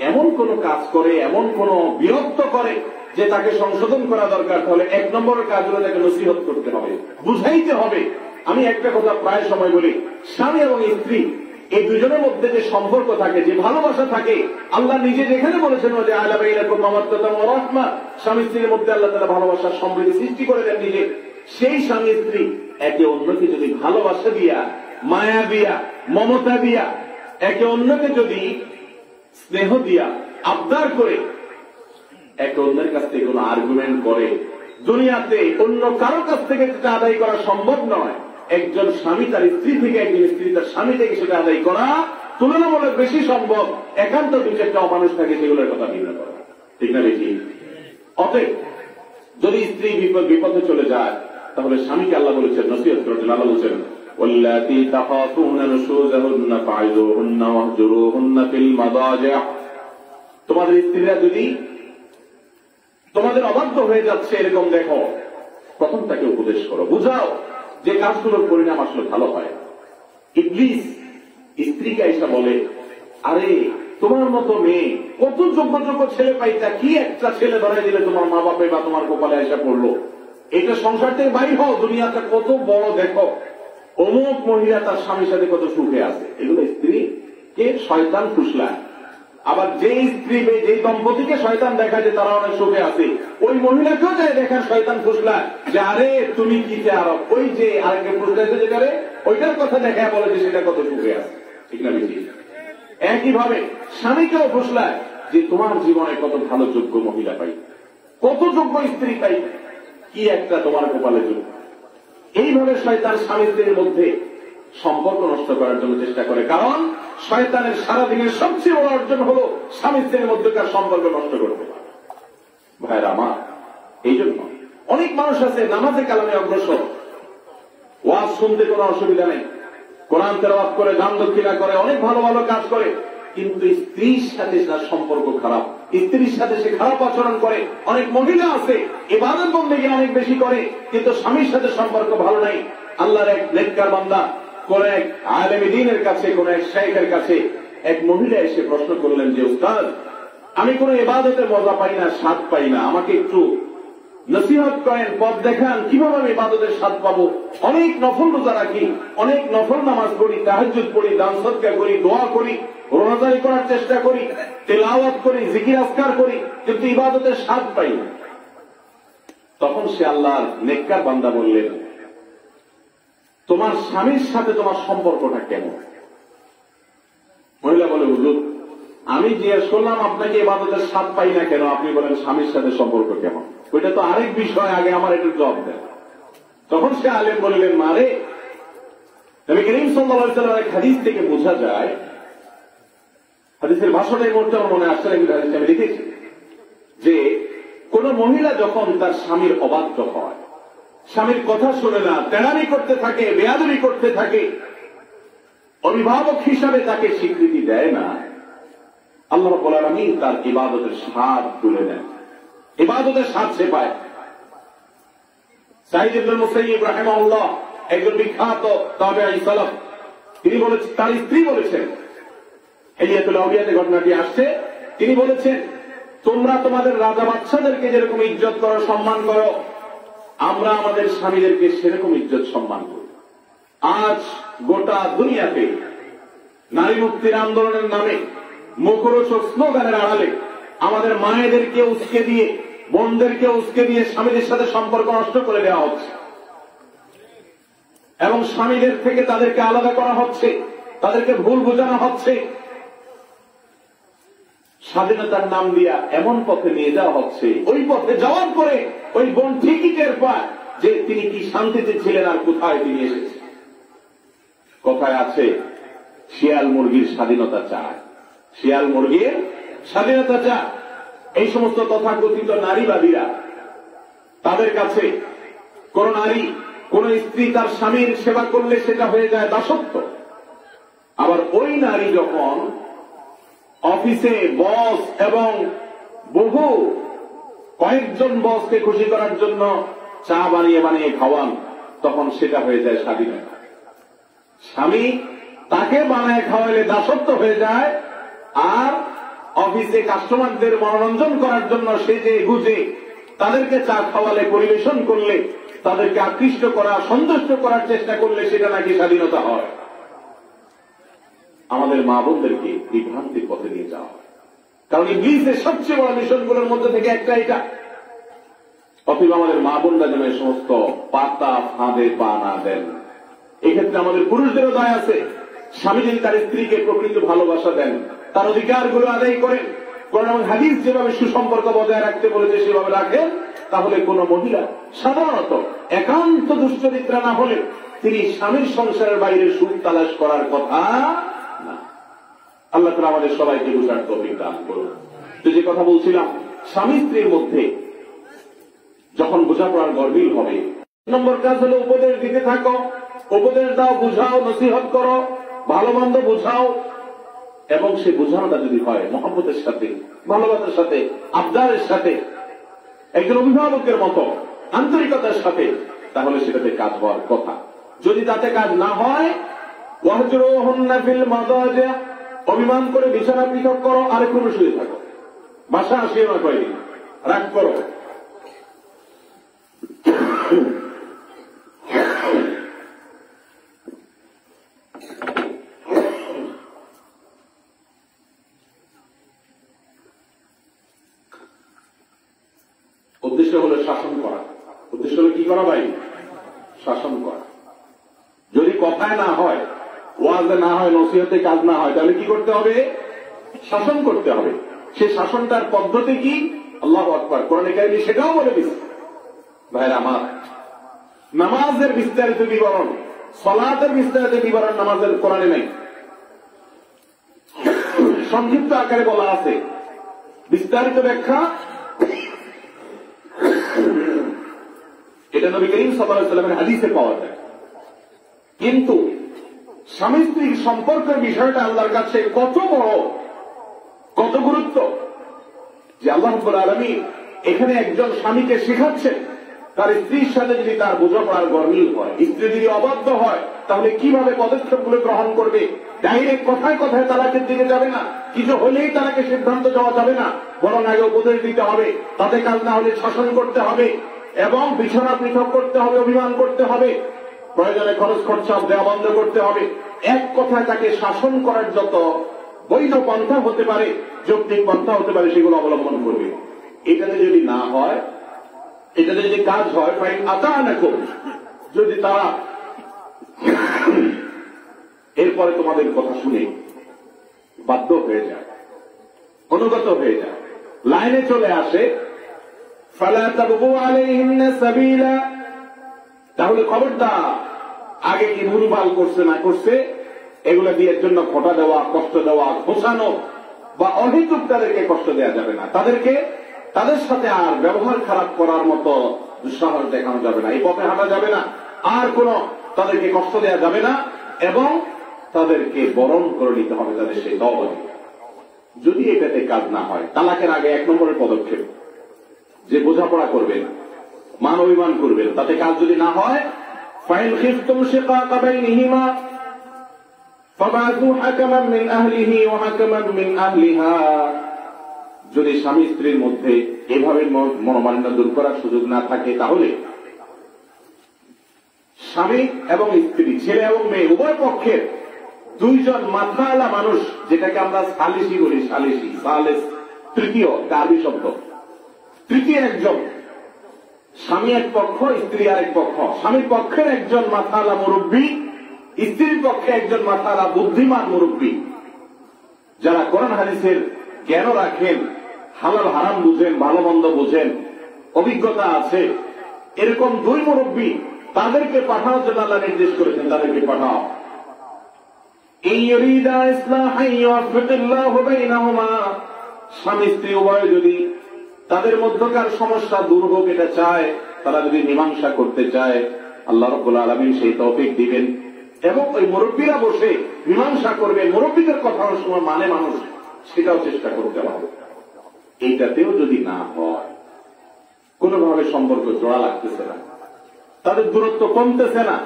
এমন কোন কাজ করে, এমন কোন বিরক্ত করে যে তাকে সংশোধন করা দরকার, তাহলে 1 নম্বরের কাজ হলো তাকে নসিহত করতে হবে, বুঝাইতে হবে। আমি একটা কথা প্রায় সময় বলি, স্বামী এবং স্ত্রী এই দুজনের মধ্যে যে সম্পর্ক থাকে, যে ভালোবাসা থাকে, আল্লাহ নিজে যেখানে বলেছেন যে আলা বাইনাকুম মাওয়াদ্দাতুন ওয়া রাহমা, স্বামী স্ত্রীর মধ্যে আল্লাহ তাআলা ভালোবাসার সমৃদ্ধি সৃষ্টি করে দেন নিজে। সেই স্বামী স্ত্রী একে অন্যকে যদি ভালোবাসা দিয়া, মায়া দিয়া, মমতা দিয়া, একে অন্যকে যদি স্নেহ দিয়া, আবদার করে, একে অন্যের কাছ থেকে কোন আর্গুমেন্ট করে, দুনিয়াতে অন্য কারো কাছ থেকে যেটা আদায় করা সম্ভব নয়, একজন স্বামী তার স্ত্রী থেকে, একজন স্ত্রী তার স্বামী থেকে সেটা আদায় করা তুলনামূলক বেশি সম্ভব। একান্ত 2-4টা অমানুষ থাকে, সেগুলোর কথা ভিন্ন করা, ঠিক না বেশি? অতএব যদি স্ত্রী বিপদে চলে যায়, তাহলে স্বামীকে আল্লাহ বলেছেন নসিহত করতে। আল্লাহ বলেছেন ওয়াল্লাতী তাখাফুনা নুশুযাহুন্না ফা'iযুহুন্না ওয়াহজুরুহুন্না ফিল মাদাজি', তোমাদের স্ত্রীরা যদি তোমাদের অবাধ্য হয়ে যাচ্ছে এরকম দেখো, প্রথম তাকে উপদেশ করো, বুঝাও যে কাজগুলোর পরিণাম আসলে ভালো হয়। ইবলিস স্ত্রীকে এসে বলে, আরে তোমার মতো মেয়ে কত যোগ্য যোগ্য ছেলে পাইতা, কি একটা ছেলে ধরাই দিলে তোমার মা বাপে বা তোমার কপালে এসে পড়লো, এটা সংসার থেকে বাইর হও, দুনিয়াটা কত বড় দেখো, অমুক মহিলা তার স্বামীর সাথে কত সুখে আছে। এগুলো স্ত্রীকে শয়তান ফুসলায়। আবার যে স্ত্রী, যে দম্পতিকে শয়তান দেখায় যে তারা অনেক সুখে আছে, ওই মহিলাকেও যায় দেখার শয়তান ফুসলায় যে আরে তুমি কি আরব, ওই যে আরেকটা ফুসলাইতে যে করে ওইটার কথা দেখায় বলে যে সেটা কত সুখে আছে, ঠিক না বেশি? একইভাবে স্বামীকেও ফুসলায় যে তোমার জীবনে কত ভালো যোগ্য মহিলা পাই, কত যোগ্য স্ত্রী পাই, কি একটা তোমার কপালে যোগ্য। এইভাবে শয়তান স্বামী স্ত্রীর মধ্যে সম্পর্ক নষ্ট করার জন্য চেষ্টা করে, কারণ শয়তানের সারাদিনের সবচেয়ে বড় অর্জন হল স্বামী স্ত্রীর মধ্যকার সম্পর্ক নষ্ট করতে। ভাইরা আমার, এই জন্য অনেক মানুষ আছে নামাজে কালামে অগ্রসর, ওয়াজ শুনতে কোনো অসুবিধা নেই, কোরআন তেলাওয়াত করে, দান দক্ষিণা করে, অনেক ভালো ভালো কাজ করে, কিন্তু স্ত্রীর সাথে তার সম্পর্ক খারাপ, স্ত্রীর সাথে সে খারাপ আচরণ করে। অনেক মহিলা আছে ইবাদত বন্দেগী অনেক বেশি করে, কিন্তু স্বামীর সাথে সম্পর্ক ভালো নাই। আল্লাহর এক নেককার বান্দা কোন এক আলেমে দ্বীনের কাছে, কোন এক শাইখের কাছে এক মহিলা এসে প্রশ্ন করলেন যে উস্তাদ, আমি কোন ইবাদতের মজা পাই না, স্বাদ পাই না, আমাকে একটু নসিহত করেন, পথ দেখান, কিভাবে আমি ইবাদতের স্বাদ পাবো। অনেক নফল রোজা রাখি, অনেক নফল নামাজ পড়ি, তাহাজ্জুদ পড়ি, দান সদকা করি, দোয়া করি, রোজাদারি করার চেষ্টা করি, তেলাওয়াত করি, জিকির আজকার করি, কিন্তু ইবাদতের স্বাদ পাই না। তখন সে আল্লাহর নেককার বান্দা বললেন, তোমার স্বামীর সাথে তোমার সম্পর্কটা কেমন? মহিলা বলে, হুজুর আমি জিজ্ঞেস করলাম আপনাকে ইবাদতের স্বাদ পাই না কেন, আপনি বলেন স্বামীর সাথে সম্পর্ক কেমন? ওইটা তো আরেক বিষয়, আগে আমার এটার জবাব দেন। তখন সে আলেম বললেন, মারে নবী করিম সাল্লাল্লাহু আলাইহি ওয়াসাল্লামের হাদিস থেকে বোঝা যায়, হাদিসের ভাষণের মধ্যে আমার মনে আসছে, কিন্তু হাদিসে আমি লিখেছি যে কোন মহিলা যখন তার স্বামীর অবাধ্য হয়, স্বামীর কথা শুনে না, তেড়ামি করতে থাকে, বেয়াদবি করতে থাকে, অভিভাবক হিসাবে তাকে স্বীকৃতি দেয় না, আল্লাহ রাব্বুল আলামিন তার ইবাদতের স্বাদ তুলে নেন, ইবাদতের স্বাদ সে পায়। সাঈদ ইবনে মুসাইয়্যিব রাহিমাহুল্লাহ একজন বিখ্যাত তাবেঈ সালাফ, তিনি বলেছেন, তার স্ত্রী বলেছেন, হিলিয়াতুল আউলিয়াতে ঘটনাটি আসছে, তিনি বলেছেন, তোমরা তোমাদের রাজা বাদশাদেরকে যেরকম ইজ্জত করো, সম্মান করো, আমরা আমাদের স্বামীদেরকে সেরকম ইজ্জত সম্মান করি। আজ গোটা দুনিয়াতে নারী মুক্তির আন্দোলনের নামে মুখরোচক স্লোগানের আড়ালে আমাদের মায়েদেরকে উস্কে দিয়ে, বোনদেরকে উস্কে দিয়ে স্বামীদের সাথে সম্পর্ক নষ্ট করে দেওয়া হচ্ছে এবং স্বামীদের থেকে তাদেরকে আলাদা করা হচ্ছে, তাদেরকে ভুল বোঝানো হচ্ছে, স্বাধীনতার নাম দিয়া এমন পথে নিয়ে যাওয়া হচ্ছে, ওই পথে যাওয়ার পরে ওই বোন ঠিকই টের পায় যে তিনি কি শান্তিতে ছিলেন আর কোথায় তিনি এসেছেন। কথায় আছে, শিয়াল মুরগির স্বাধীনতা চায়, শিয়াল মুরগির স্বাধীনতা চায়। এই সমস্ত তথাকথিত নারীবাদীরা, তাদের কাছে কোন নারী কোন স্ত্রী তার স্বামীর সেবা করলে সেটা হয়ে যায় দাসত্ব। আবার ওই নারী যখন অফিসে বস এবং বহু কয়েকজন বসকে খুশি করার জন্য চা বানিয়ে বানিয়ে খাওয়ান, তখন সেটা হয়ে যায় স্বাধীনতা। স্বামী তাকে বানায় খাওয়াইলে দাসত্ব হয়ে যায়, আর অফিসে কাস্টমারদের মনোরঞ্জন করার জন্য সেজে গুজে তাদেরকে চা খাওয়ালে, পরিবেশন করলে, তাদেরকে আকৃষ্ট করা, সন্তুষ্ট করার চেষ্টা করলে সেটা নাকি স্বাধীনতা হয়। আমাদের মা বোনদেরকে বিভ্রান্তির পথে নিয়ে যাওয়া হয়, কারণ ইবলীসের সবচেয়ে বড় মিশনগুলোর মধ্যে থেকে একটা এটা। অতএব আমাদের মা বোনরা যেন এই সমস্ত পাতা ফাঁদে পা না দেন। এক্ষেত্রে আমাদের পুরুষদেরও দায় আছে। স্বামী যদি তার স্ত্রীকে প্রকৃত ভালোবাসা দেন, তার অধিকারগুলো আদায় করেন, কোরআন এবং হাদিস যেভাবে সুসম্পর্ক বজায় রাখতে বলেছে সেভাবে রাখেন, তাহলে কোন মহিলা সাধারণত একান্ত দুশ্চরিত্রা না হলে তিনি স্বামীর সংসারের বাইরে সুখ তালাশ করার কথা না। আল্লাহ তাআলা আমাদের সবাইকে বুঝার তৌফিক দান করুন। তো যে কথা বলছিলাম, স্বামী স্ত্রীর মধ্যে যখন বোঝাপড়ার গরমিল হবে, নম্বর কাজ হলো উপদেশ দিতে থাকো, উপদেশ দাও, বুঝাও, নসিহত করো, ভালো মন্দ বুঝাও, এবং সে বোঝানোটা যদি হয় মহব্বতের সাথে, ভালোবাসার সাথে, আবদারের সাথে, একজন অভিভাবকের মতো আন্তরিকতার সাথে, তাহলে সেটাতে কাজ হওয়ার কথা। যদি তাতে কাজ না হয়, ওয়াহজুরুহুন্না ফিল মাদাজি, অভিমান করে বিছানা পৃথক করো, আরেকটু শুয়ে থাকো, বাসা আসিও না, কয়দিন রাগ করো। উদ্দেশ্য হলো শাসন করা। উদ্দেশ্য হলো কি করা ভাই? শাসন করা। যদি কথায় না হয়, ওয়াজে না হয়, নসিহতে কাজ না হয়, তাহলে কি করতে হবে? শাসন করতে হবে। সে শাসনটার পদ্ধতি কি? আল্লাহু আকবার, কোরআনে কারিমে সেটাও বলে দিচ্ছে। ভাইরা আমার, নামাজের বিস্তারিত বিবরণ, সালাতের বিস্তারিত বিবরণ নামাজের কোরআনে নাই, সংক্ষিপ্ত আকারে বলা আছে। বিস্তারিত ব্যাখ্যা এটা নবী করিম সাল্লাল্লাহু আলাইহি ওয়াসাল্লামের হাদিসে পাওয়া যায়। কিন্তু স্বামী স্ত্রীর সম্পর্কের বিষয়টা আল্লাহর কাছে কত বড়, কত গুরুত্ব, যে আল্লাহ রাব্বুল আলামিন এখানে একজন স্বামীকে শেখাচ্ছেন তার স্ত্রীর সাথে যদি তার বোঝাপড়ার গরমিল হয়, স্ত্রী যদি অবাধ্য হয়, তাহলে কিভাবে পদক্ষেপগুলো গ্রহণ করবে। ডাইরেক্ট কথায় কথায় তালাকের দিকে যাবে না, কিছু হলেই তালাকে সিদ্ধান্ত দেওয়া যাবে না, বরং আগে উপদেশ দিতে হবে, তাতে কাজ না হলে শাসন করতে হবে, এবং বিছানা পৃথক করতে হবে, অভিমান করতে হবে, প্রয়োজনে খরচ খরচা দেওয়া বন্ধ করতে হবে। এক কথায় তাকে শাসন করার যত বৈধ পন্থা হতে পারে, যৌক্তিক পন্থা হতে পারে, সেগুলো অবলম্বন করবে। এটাতে যদি না হয়, এটাতে যদি কাজ হয়, ফাইন আতানাকুম, যদি তারা এরপরে তোমাদের কথা শুনে বাধ্য হয়ে যায়, অনুগত হয়ে যায়, লাইনে চলে আসে, ফালা তাবগু আলাইহিন্না সাবিলা, তাহলে খবরদার আগে কি ভুলভাল করছে না করছে এগুলো দিয়ে এর জন্য খোটা দেওয়া, কষ্ট দেওয়া, ঘোষানো বা অহেতুক তাদেরকে কষ্ট দেওয়া যাবে না। তাদের সাথে আর ব্যবহার খারাপ করার মতো দুঃসাহস দেখানো যাবে না, এই পথে হাঁটা যাবে না, আর কোন তাদেরকে কষ্ট দেওয়া যাবে না, এবং তাদেরকে বরণ করে নিতে হবে তাদের সেই দল। যদি এটাতে কাজ না হয়, তালাকের আগে 1 নম্বরের পদক্ষেপ যে বোঝাপড়া করবেন, মান অভিমান করবেন, তাতে কাজ যদি না হয়, ফাইন খিফতুম শিকাকা বাইনিহিমা ফাবাসু হাকামান মিন আহলিহি ওয়া হাকামান মিন আহলিহা, যদি স্বামী স্ত্রীর মধ্যে এভাবে মনোমালিন্য দূর করার সুযোগ না থাকে, তাহলে স্বামী এবং স্ত্রী, ছেলে এবং মেয়ে, উভয় পক্ষের 2 জন মাথাওয়ালা মানুষ, যেটাকে আমরা সালিসি বলি, সালিসি, সালেস, তৃতীয়, আরবি শব্দ, তৃতীয় একজন, স্বামী এক পক্ষ, স্ত্রী আরেক পক্ষ, স্বামীর পক্ষের একজন মাথাওয়ালা মুরব্বী, স্ত্রীর পক্ষে একজন মাথাওয়ালা বুদ্ধিমান মুরব্বী, যারা কোরআন হাদিসের জ্ঞান রাখেন, হালাল হারাম বুঝেন, ভালো মন্দ বুঝেন, অভিজ্ঞতা আছে, এরকম 2 মুরব্বী, তাদেরকে পাঠানোর জন্য আল্লাহ নির্দেশ করেছেন, তাদেরকে পাঠাও। ইউরিদা ইসলাহান ইউওয়াফিকুল্লাহু বাইনাহুমা, স্বামী স্ত্রী উভয় যদি তাদের মধ্যকার সমস্যা দূর হোক এটা চায়, তারা যদি মীমাংসা করতে চায় আল্লাহ রাব্বুল আলামিন সেই তৌফিক দিবেন, এবং ওই মুরব্বীরা বসে মীমাংসা করবে, মুরব্বীদের কথা অনেক সময় মানে মানুষ, সেটাও চেষ্টা করতে হবে। এইটাতেও যদি না হয়, কোনোভাবে সম্পর্ক জোড়া লাগতেছে না, তাদের দূরত্ব কমতেছে না,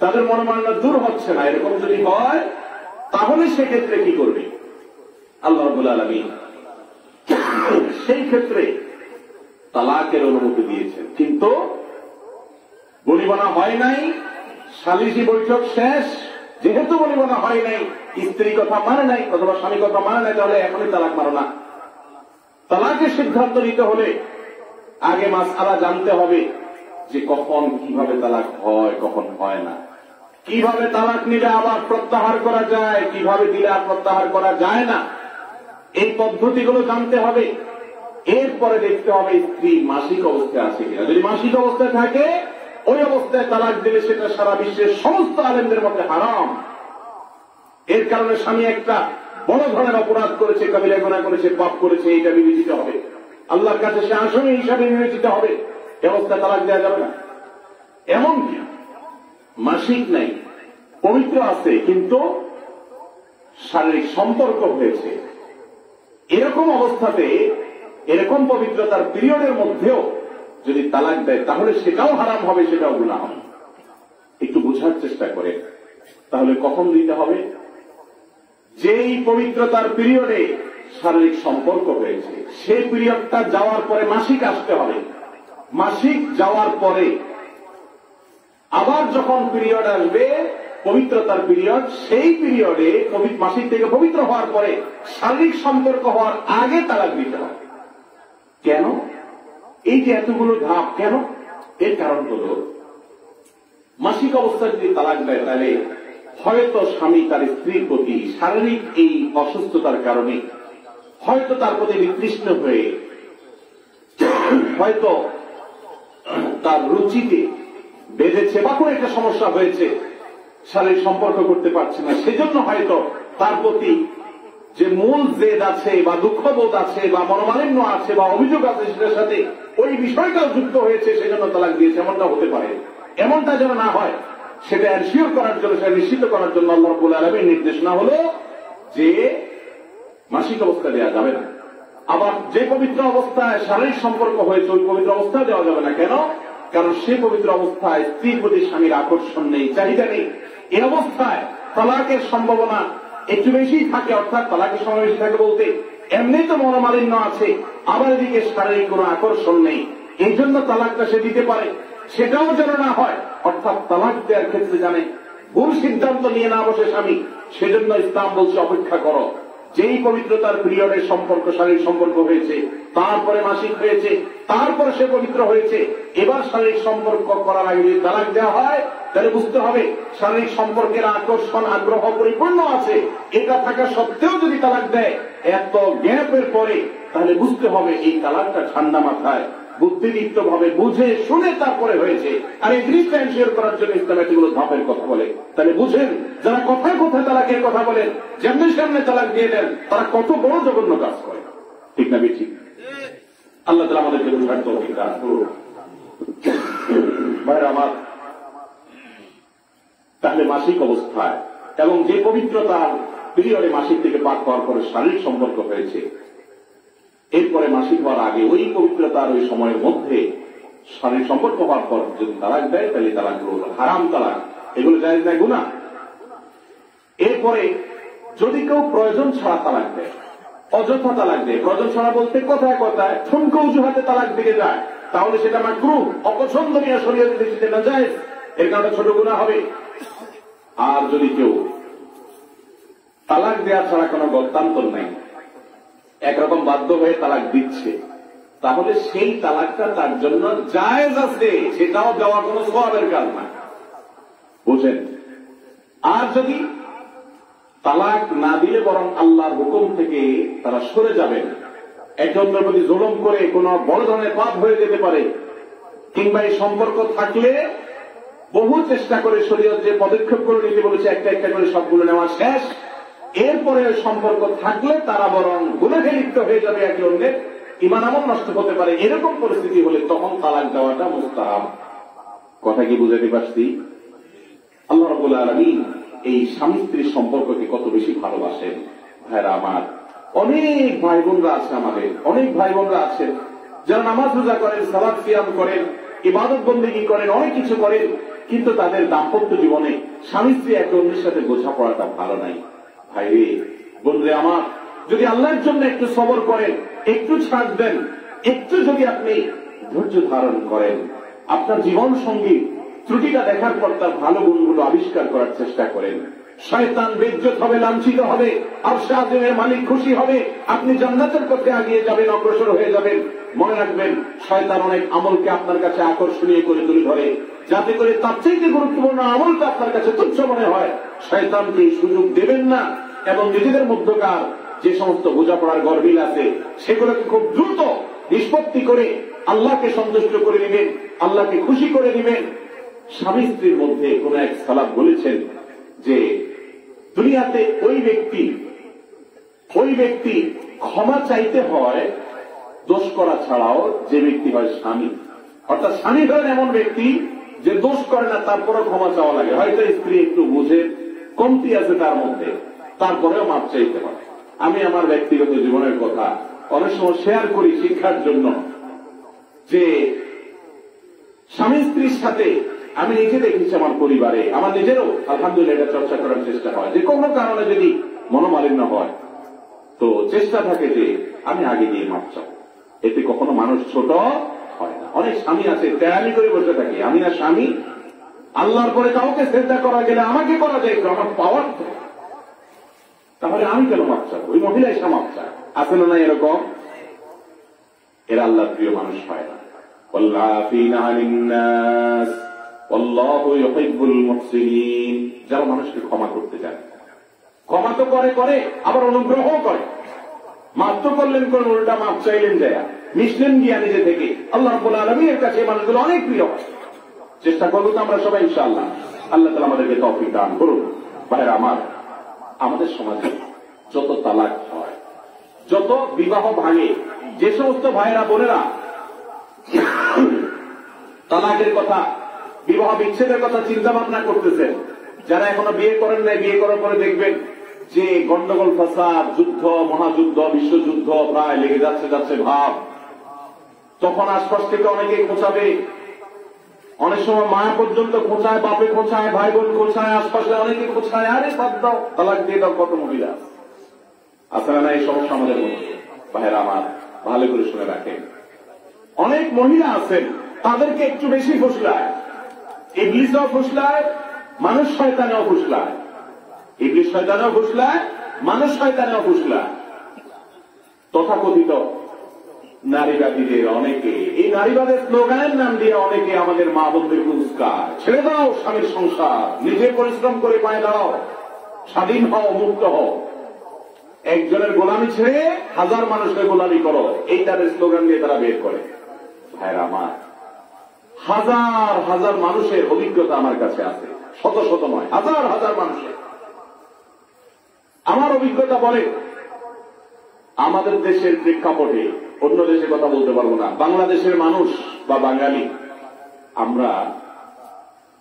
তাদের মনোমালিন্য দূর হচ্ছে না, এরকম যদি হয় তাহলে সেক্ষেত্রে কি করবে আল্লাহ রাব্বুল আলামিন? সেই ক্ষেত্রে তালাকের অনুমতি দিয়েছেন, কিন্তু বলিবানা হয় নাই, সালিসি বৈঠক শেষ, যেহেতু বলিবানা হয় নাই, স্ত্রী কথা মানে নাই অথবা স্বামী কথা মানে নাই, তাহলে এখনই তালাক মারো না। তালাকের সিদ্ধান্ত নিতে হলে আগে মাসআলা জানতে হবে যে কখন কিভাবে তালাক হয়, কখন হয় না, কিভাবে তালাক নিলে আবার প্রত্যাহার করা যায়, কিভাবে দিলে আর প্রত্যাহার করা যায় না, এই পদ্ধতিগুলো জানতে হবে। এরপরে দেখতে হবে স্ত্রী মাসিক অবস্থায় আছে কিনা। যদি মাসিক অবস্থায় থাকে, ওই অবস্থায় তালাক দিলে সেটা সারা বিশ্বের সমস্ত আলেমদের মধ্যে হারাম। এর কারণে স্বামী একটা বড় ধরনের অপরাধ করেছে, কবিরা গুনাহ করেছে, পাপ করেছে, এটা বিবেচিত হবে, আল্লাহর কাছে সে আসামি হিসাবে বিবেচিত হবে। এ অবস্থায় তালাক দেওয়া যাবে না। এমনকি মাসিক নাই, পবিত্র আছে, কিন্তু শারীরিক সম্পর্ক হয়েছে, এরকম অবস্থাতে, এরকম পবিত্রতার পিরিয়ডের মধ্যেও যদি তালাক দেয়, তাহলে সেটাও হারাম হবে, সেটাও গুনাহ হবে। একটু বোঝার চেষ্টা করে। তাহলে কখন দিতে হবে? যেই পবিত্রতার পিরিয়ডে শারীরিক সম্পর্ক হয়েছে, সেই পিরিয়ডটা যাওয়ার পরে মাসিক আসতে হবে। মাসিক যাওয়ার পরে আবার যখন পিরিয়ড আসবে, পবিত্রতার পিরিয়ড, সেই পিরিয়ডে মাসিক থেকে পবিত্র হওয়ার পরে শারীরিক সম্পর্ক হওয়ার আগে তালাক দিতে হবে। কেন এই যে এতগুলো ধাপ কেন? এর কারণ হল, মাসিক অবস্থায় যদি তালাক দেয়, তাহলে হয়তো স্বামী তার স্ত্রীর প্রতি শারীরিক এই অসুস্থতার কারণে হয়তো তার প্রতি বিতৃষ্ণ হয়ে, হয়তো তার রুচিতে বেঁধেছে বা কোনো একটা সমস্যা হয়েছে, শারীরিক সম্পর্ক করতে পারছে না, সেজন্য হয়তো তার প্রতি যে মূল জেদ আছে বা দুঃখবোধ আছে বা মনোমালিন্য আছে বা অভিযোগ আছে, সেটার সাথে ওই বিষয়টাও যুক্ত হয়েছে, সেজন্য তালাক দিয়েছে, এমনটা হতে পারে। এমনটা যেন না হয়, সেটা এনশিওর করার জন্য, সেটা নিশ্চিত করার জন্য আল্লাহ রাব্বুল আলামিনের নির্দেশনা হলো যে মাসিক অবস্থা দেওয়া যাবে না। আবার যে পবিত্র অবস্থায় শারীরিক সম্পর্ক হয়েছে, ওই পবিত্র অবস্থায় দেওয়া যাবে না। কেন? কারণ সে পবিত্র অবস্থায় স্ত্রীর প্রতি স্বামীর আকর্ষণ নেই, চাহিদা নেই। এই অবস্থায় তালাকের সম্ভাবনা একটু বেশি থাকে, অর্থাৎ তালাকের সময় বেশি থাকে বলতে, এমনি তো মনোমালিন্য আছে, আবার এদিকে শারীরিক কোনো আকর্ষণ নেই, এই জন্য তালাকটা সে দিতে পারে। সেটাও যেন না হয়, অর্থাৎ তালাক দেওয়ার ক্ষেত্রে জানে ভুল সিদ্ধান্ত নিয়ে না বসে স্বামী, সেজন্য ইসলাম বলছে অপেক্ষা করো। যেই পবিত্রতার পিরিয়ডের সম্পর্ক, শারীরিক সম্পর্ক হয়েছে, তারপরে মাসিক হয়েছে, তারপরে সে পবিত্র হয়েছে, এবার শারীরিক সম্পর্ক করার আগে যদি তালাক দেওয়া হয়, তাহলে বুঝতে হবে শারীরিক সম্পর্কের আকর্ষণ, আগ্রহ পরিপূর্ণ আছে। এটা থাকা সত্ত্বেও যদি তালাক দেয় এত গ্যাপের পরে, তাহলে বুঝতে হবে এই তালাকটা ঠান্ডা মাথায় বুদ্ধিদীপ্ত ভাবে বুঝে শুনে তারপরে হয়েছে। আর এই জিনিসটা এনশিওর করার জন্য ইসলাম এতগুলো ধাপের কথা বলে। তাহলে বুঝেন, যারা কথায় কথায় তালাকের কথা বলেন, যেমনি সামনে তালাক দিয়ে দেন, তারা কত বড় জঘন্য কাজ করে। ঠিক না বেশি? আল্লাহ তাআলা আমাদেরকে বুঝার তৌফিক দান করুন। ভাইরা আমার, তাহলে মাসিক অবস্থায় এবং যে পবিত্রতার পিরিয়ডে মাসিক থেকে পাক হওয়ার পরে শারীরিক সম্পর্ক হয়েছে, এরপরে মাসিক হওয়ার আগে ওই পবিত্রতার ওই সময়ের মধ্যে শারীরিক সম্পর্ক হওয়ার পর যদি তালাক দেয়, তাহলে তালাকগুলো হারাম তালাক, এগুলো জায়েজ না, গুনাহ। এরপরে যদি কেউ প্রয়োজন ছাড়া তালাক দেয়, অযথা তালাক দেয়, প্রয়োজন ছাড়া বলতে কথায় কথায় ঠুনকো অজুহাতে তালাক দিকে যায়, তাহলে সেটা মাকরুহ, অপছন্দনীয়, শরীয়তের দৃষ্টিতে নাজায়েজ, এর কারণে ছোট গুনাহ হবে। আর যদি কেউ তালাক দেওয়া ছাড়া কোনো গত্যান্তর নাই, একরকম বাধ্য হয়ে তালাক দিচ্ছে, তাহলে সেই তালাকটা তার জন্য জায়েজ আছে, সেটাও দেওয়া কোনো সওয়াবের কাজ না। বুঝেন? আর যদি তালাক না দিলে বরং আল্লাহর হুকুম থেকে তারা সরে যাবেন, একে অন্যের প্রতি জুলুম করে কোন বড় ধরনের পাপ হয়ে যেতে পারে, কিংবা এই সম্পর্ক থাকলে বহু চেষ্টা করে শরীয়ত যে পদক্ষেপ করে নিতে বলেছে, একটা একটা করে সবগুলো নেওয়া শেষ, এরপরে সম্পর্ক থাকলে তারা বরং গুনাহে লিপ্ত হয়ে যাবে একে অন্যের, ঈমান আমল নষ্ট হতে পারে। এরকম পরিস্থিতি হলে তখন তালাক দেওয়াটা মুস্তাহাব। কথা কি বুঝাতে পারছি? আল্লাহ রাব্বুল আলামিন এই স্বামী স্ত্রীর সম্পর্ককে কত বেশি ভালোবাসেন। ভাইরা আমার, অনেক ভাই বোনরা আছে, আমাদের অনেক ভাই বোনরা আছেন যারা নামাজ রোজা করেন, সালাত সিয়াম করেন, ইবাদত বন্দেগী করেন, অনেক কিছু করেন, কিন্তু তাদের দাম্পত্য জীবনে স্বামী স্ত্রী একে অন্যের সাথে বোঝাপড়াটা ভালো নাই। ভাই রে, বন্ধুরে আমার, যদি আল্লাহর জন্য একটু সবর করেন, একটু ছাড় দেন, একটু যদি আপনি ধৈর্য ধারণ করেন, আপনার জীবন সঙ্গী ত্রুটিটা দেখার পর তার ভালো গুণগুলো আবিষ্কার করার চেষ্টা করেন, শয়তান বেজ্জত হবে, লাঞ্ছিত হবে, আর শাহজমের মালিক খুশি হবে, আপনি জান্নাতের পথে এগিয়ে যাবেন, অগ্রসর হয়ে যাবেন। মনে রাখবেন, শয়তান অনেক আমলকে আপনার কাছে আকর্ষণীয় করে তুলে ধরে, যাতে করে তার চাইতে গুরুত্বপূর্ণ আমলটা আপনার কাছে তুচ্ছ মনে হয়। শয়তানকে সুযোগ দেবেন না, এবং নিজেদের মধ্যকার যে সমস্ত বোঝাপড়ার গরমিল আছে সেগুলোকে খুব দ্রুত নিষ্পত্তি করে আল্লাহকে সন্তুষ্ট করে নেবেন, আল্লাহকে খুশি করে নেবেন। স্বামী স্ত্রীর মধ্যে কোন এক সালাফ বলেছেন যে দুনিয়াতে ওই ব্যক্তি ক্ষমা চাইতে হয় দোষ করা ছাড়াও যে ব্যক্তি হয় স্বামী। অর্থাৎ স্বামী হলেন এমন ব্যক্তি যে দোষ করে না, তারপরেও ক্ষমা চাওয়া লাগে। হয়তো স্ত্রী একটু বুঝে কমতি আছে তার মধ্যে, তারপরেও মাপ চাইতে হয়। আমি আমার ব্যক্তিগত জীবনের কথা অনেক সময় শেয়ার করি শিক্ষার জন্য, যে স্বামী স্ত্রীর সাথে আমি নিজে দেখেছি আমার পরিবারে, আমার নিজেরও আলহামদুলিল্লাহ এটা চর্চা করার চেষ্টা হয়, যে কোনো কারণে যদি মনোমালিন্য হয় তো চেষ্টা থাকে যে আমি আগে দিয়ে মাপ চাও। এতে কখনো মানুষ ছোট হয় না। অনেক স্বামী আছে তেয়ারি করে বসে থাকে, আমি না স্বামী, আল্লাহর পরে কাউকে শ্রদ্ধা করা গেলে আমাকে করা যায়, আমার পাওয়ার, তাহলে আমি কেন মাপ চাবো? ওই মহিলা এসে মাপ চায়, আছে না এরকম? এরা আল্লাহর প্রিয় মানুষ হয় না। যারা মানুষকে ক্ষমা করতে চায়, ক্ষমা তো করে আবার অনুগ্রহ করে। মাপ তো করলেন, কোন উল্টা মাপ চাইলেন, যায় মিশলেন গিয়া নিজে থেকে। আল্লাহ রাব্বুল আলামিনের কাছে এই মানুষগুলো অনেক প্রিয় হয়। চেষ্টা করবো তো আমরা সবাই ইনশাআল্লাহ। আল্লাহ তাআলা আমাদেরকে তৌফিক দান করুন। ভাইরা আমার, আমাদের সমাজে যত তালাক হয়, যত বিবাহ ভাঙে, যে সমস্ত ভাইয়েরা বোনেরা তালাকের কথা, বিবাহ বিচ্ছেদের কথা চিন্তা ভাবনা করতেছেন, যারা এখনো বিয়ে করেন নাই, বিয়ে করার পরে দেখবেন যে গন্ডগোল, ফাসাদ, যুদ্ধ, মহাযুদ্ধ, বিশ্বযুদ্ধ প্রায় লেগে যাচ্ছে ভাব। তখন আশপাশ থেকে অনেকে খোঁচাবে, অনেক সময় মা পর্যন্ত খোঁচায়, বাপে খোঁচায়, ভাই বোন খোঁচায়, আশপাশে অনেকে খোঁচায়, আরে বাদ দাও, তালাক দিয়ে দাও। কত মহিলা আছে না এই সমস্যা আমাদের মধ্যে? ভাইয়েরা আমার, ভালো করে শুনে রাখেন, অনেক মহিলা আছেন তাদেরকে একটু বেশি ফুসলায়, ইবলিসও ফুসলায়, মানুষ শয়তানেও ফুসলায়, ইবলিস শয়তানেও ফুসলায়, মানুষ শয়তানেও ফুসলায়। তথাকথিত নারীবাদীদের অনেকে এই নারীবাদের স্লোগানের নাম দিয়ে অনেকে আমাদের মা বোনদের উস্কায়, ছেড়ে দাও স্বামীর সংসার, নিজে পরিশ্রম করে পায়ে দাও, স্বাধীন হও, মুক্ত হও, একজনের গোলামি ছেড়ে হাজার মানুষের গোলামি করো, এই তাদের স্লোগান দিয়ে তারা বের করে। ভাইরা আমার, হাজার হাজার মানুষের অভিজ্ঞতা আমার কাছে আছে, শত শত নয়, হাজার হাজার মানুষের। আমার অভিজ্ঞতা বলে, আমাদের দেশের প্রেক্ষাপটে, অন্য দেশে কথা বলতে পারবো না, বাংলাদেশের মানুষ বা বাঙালি, আমরা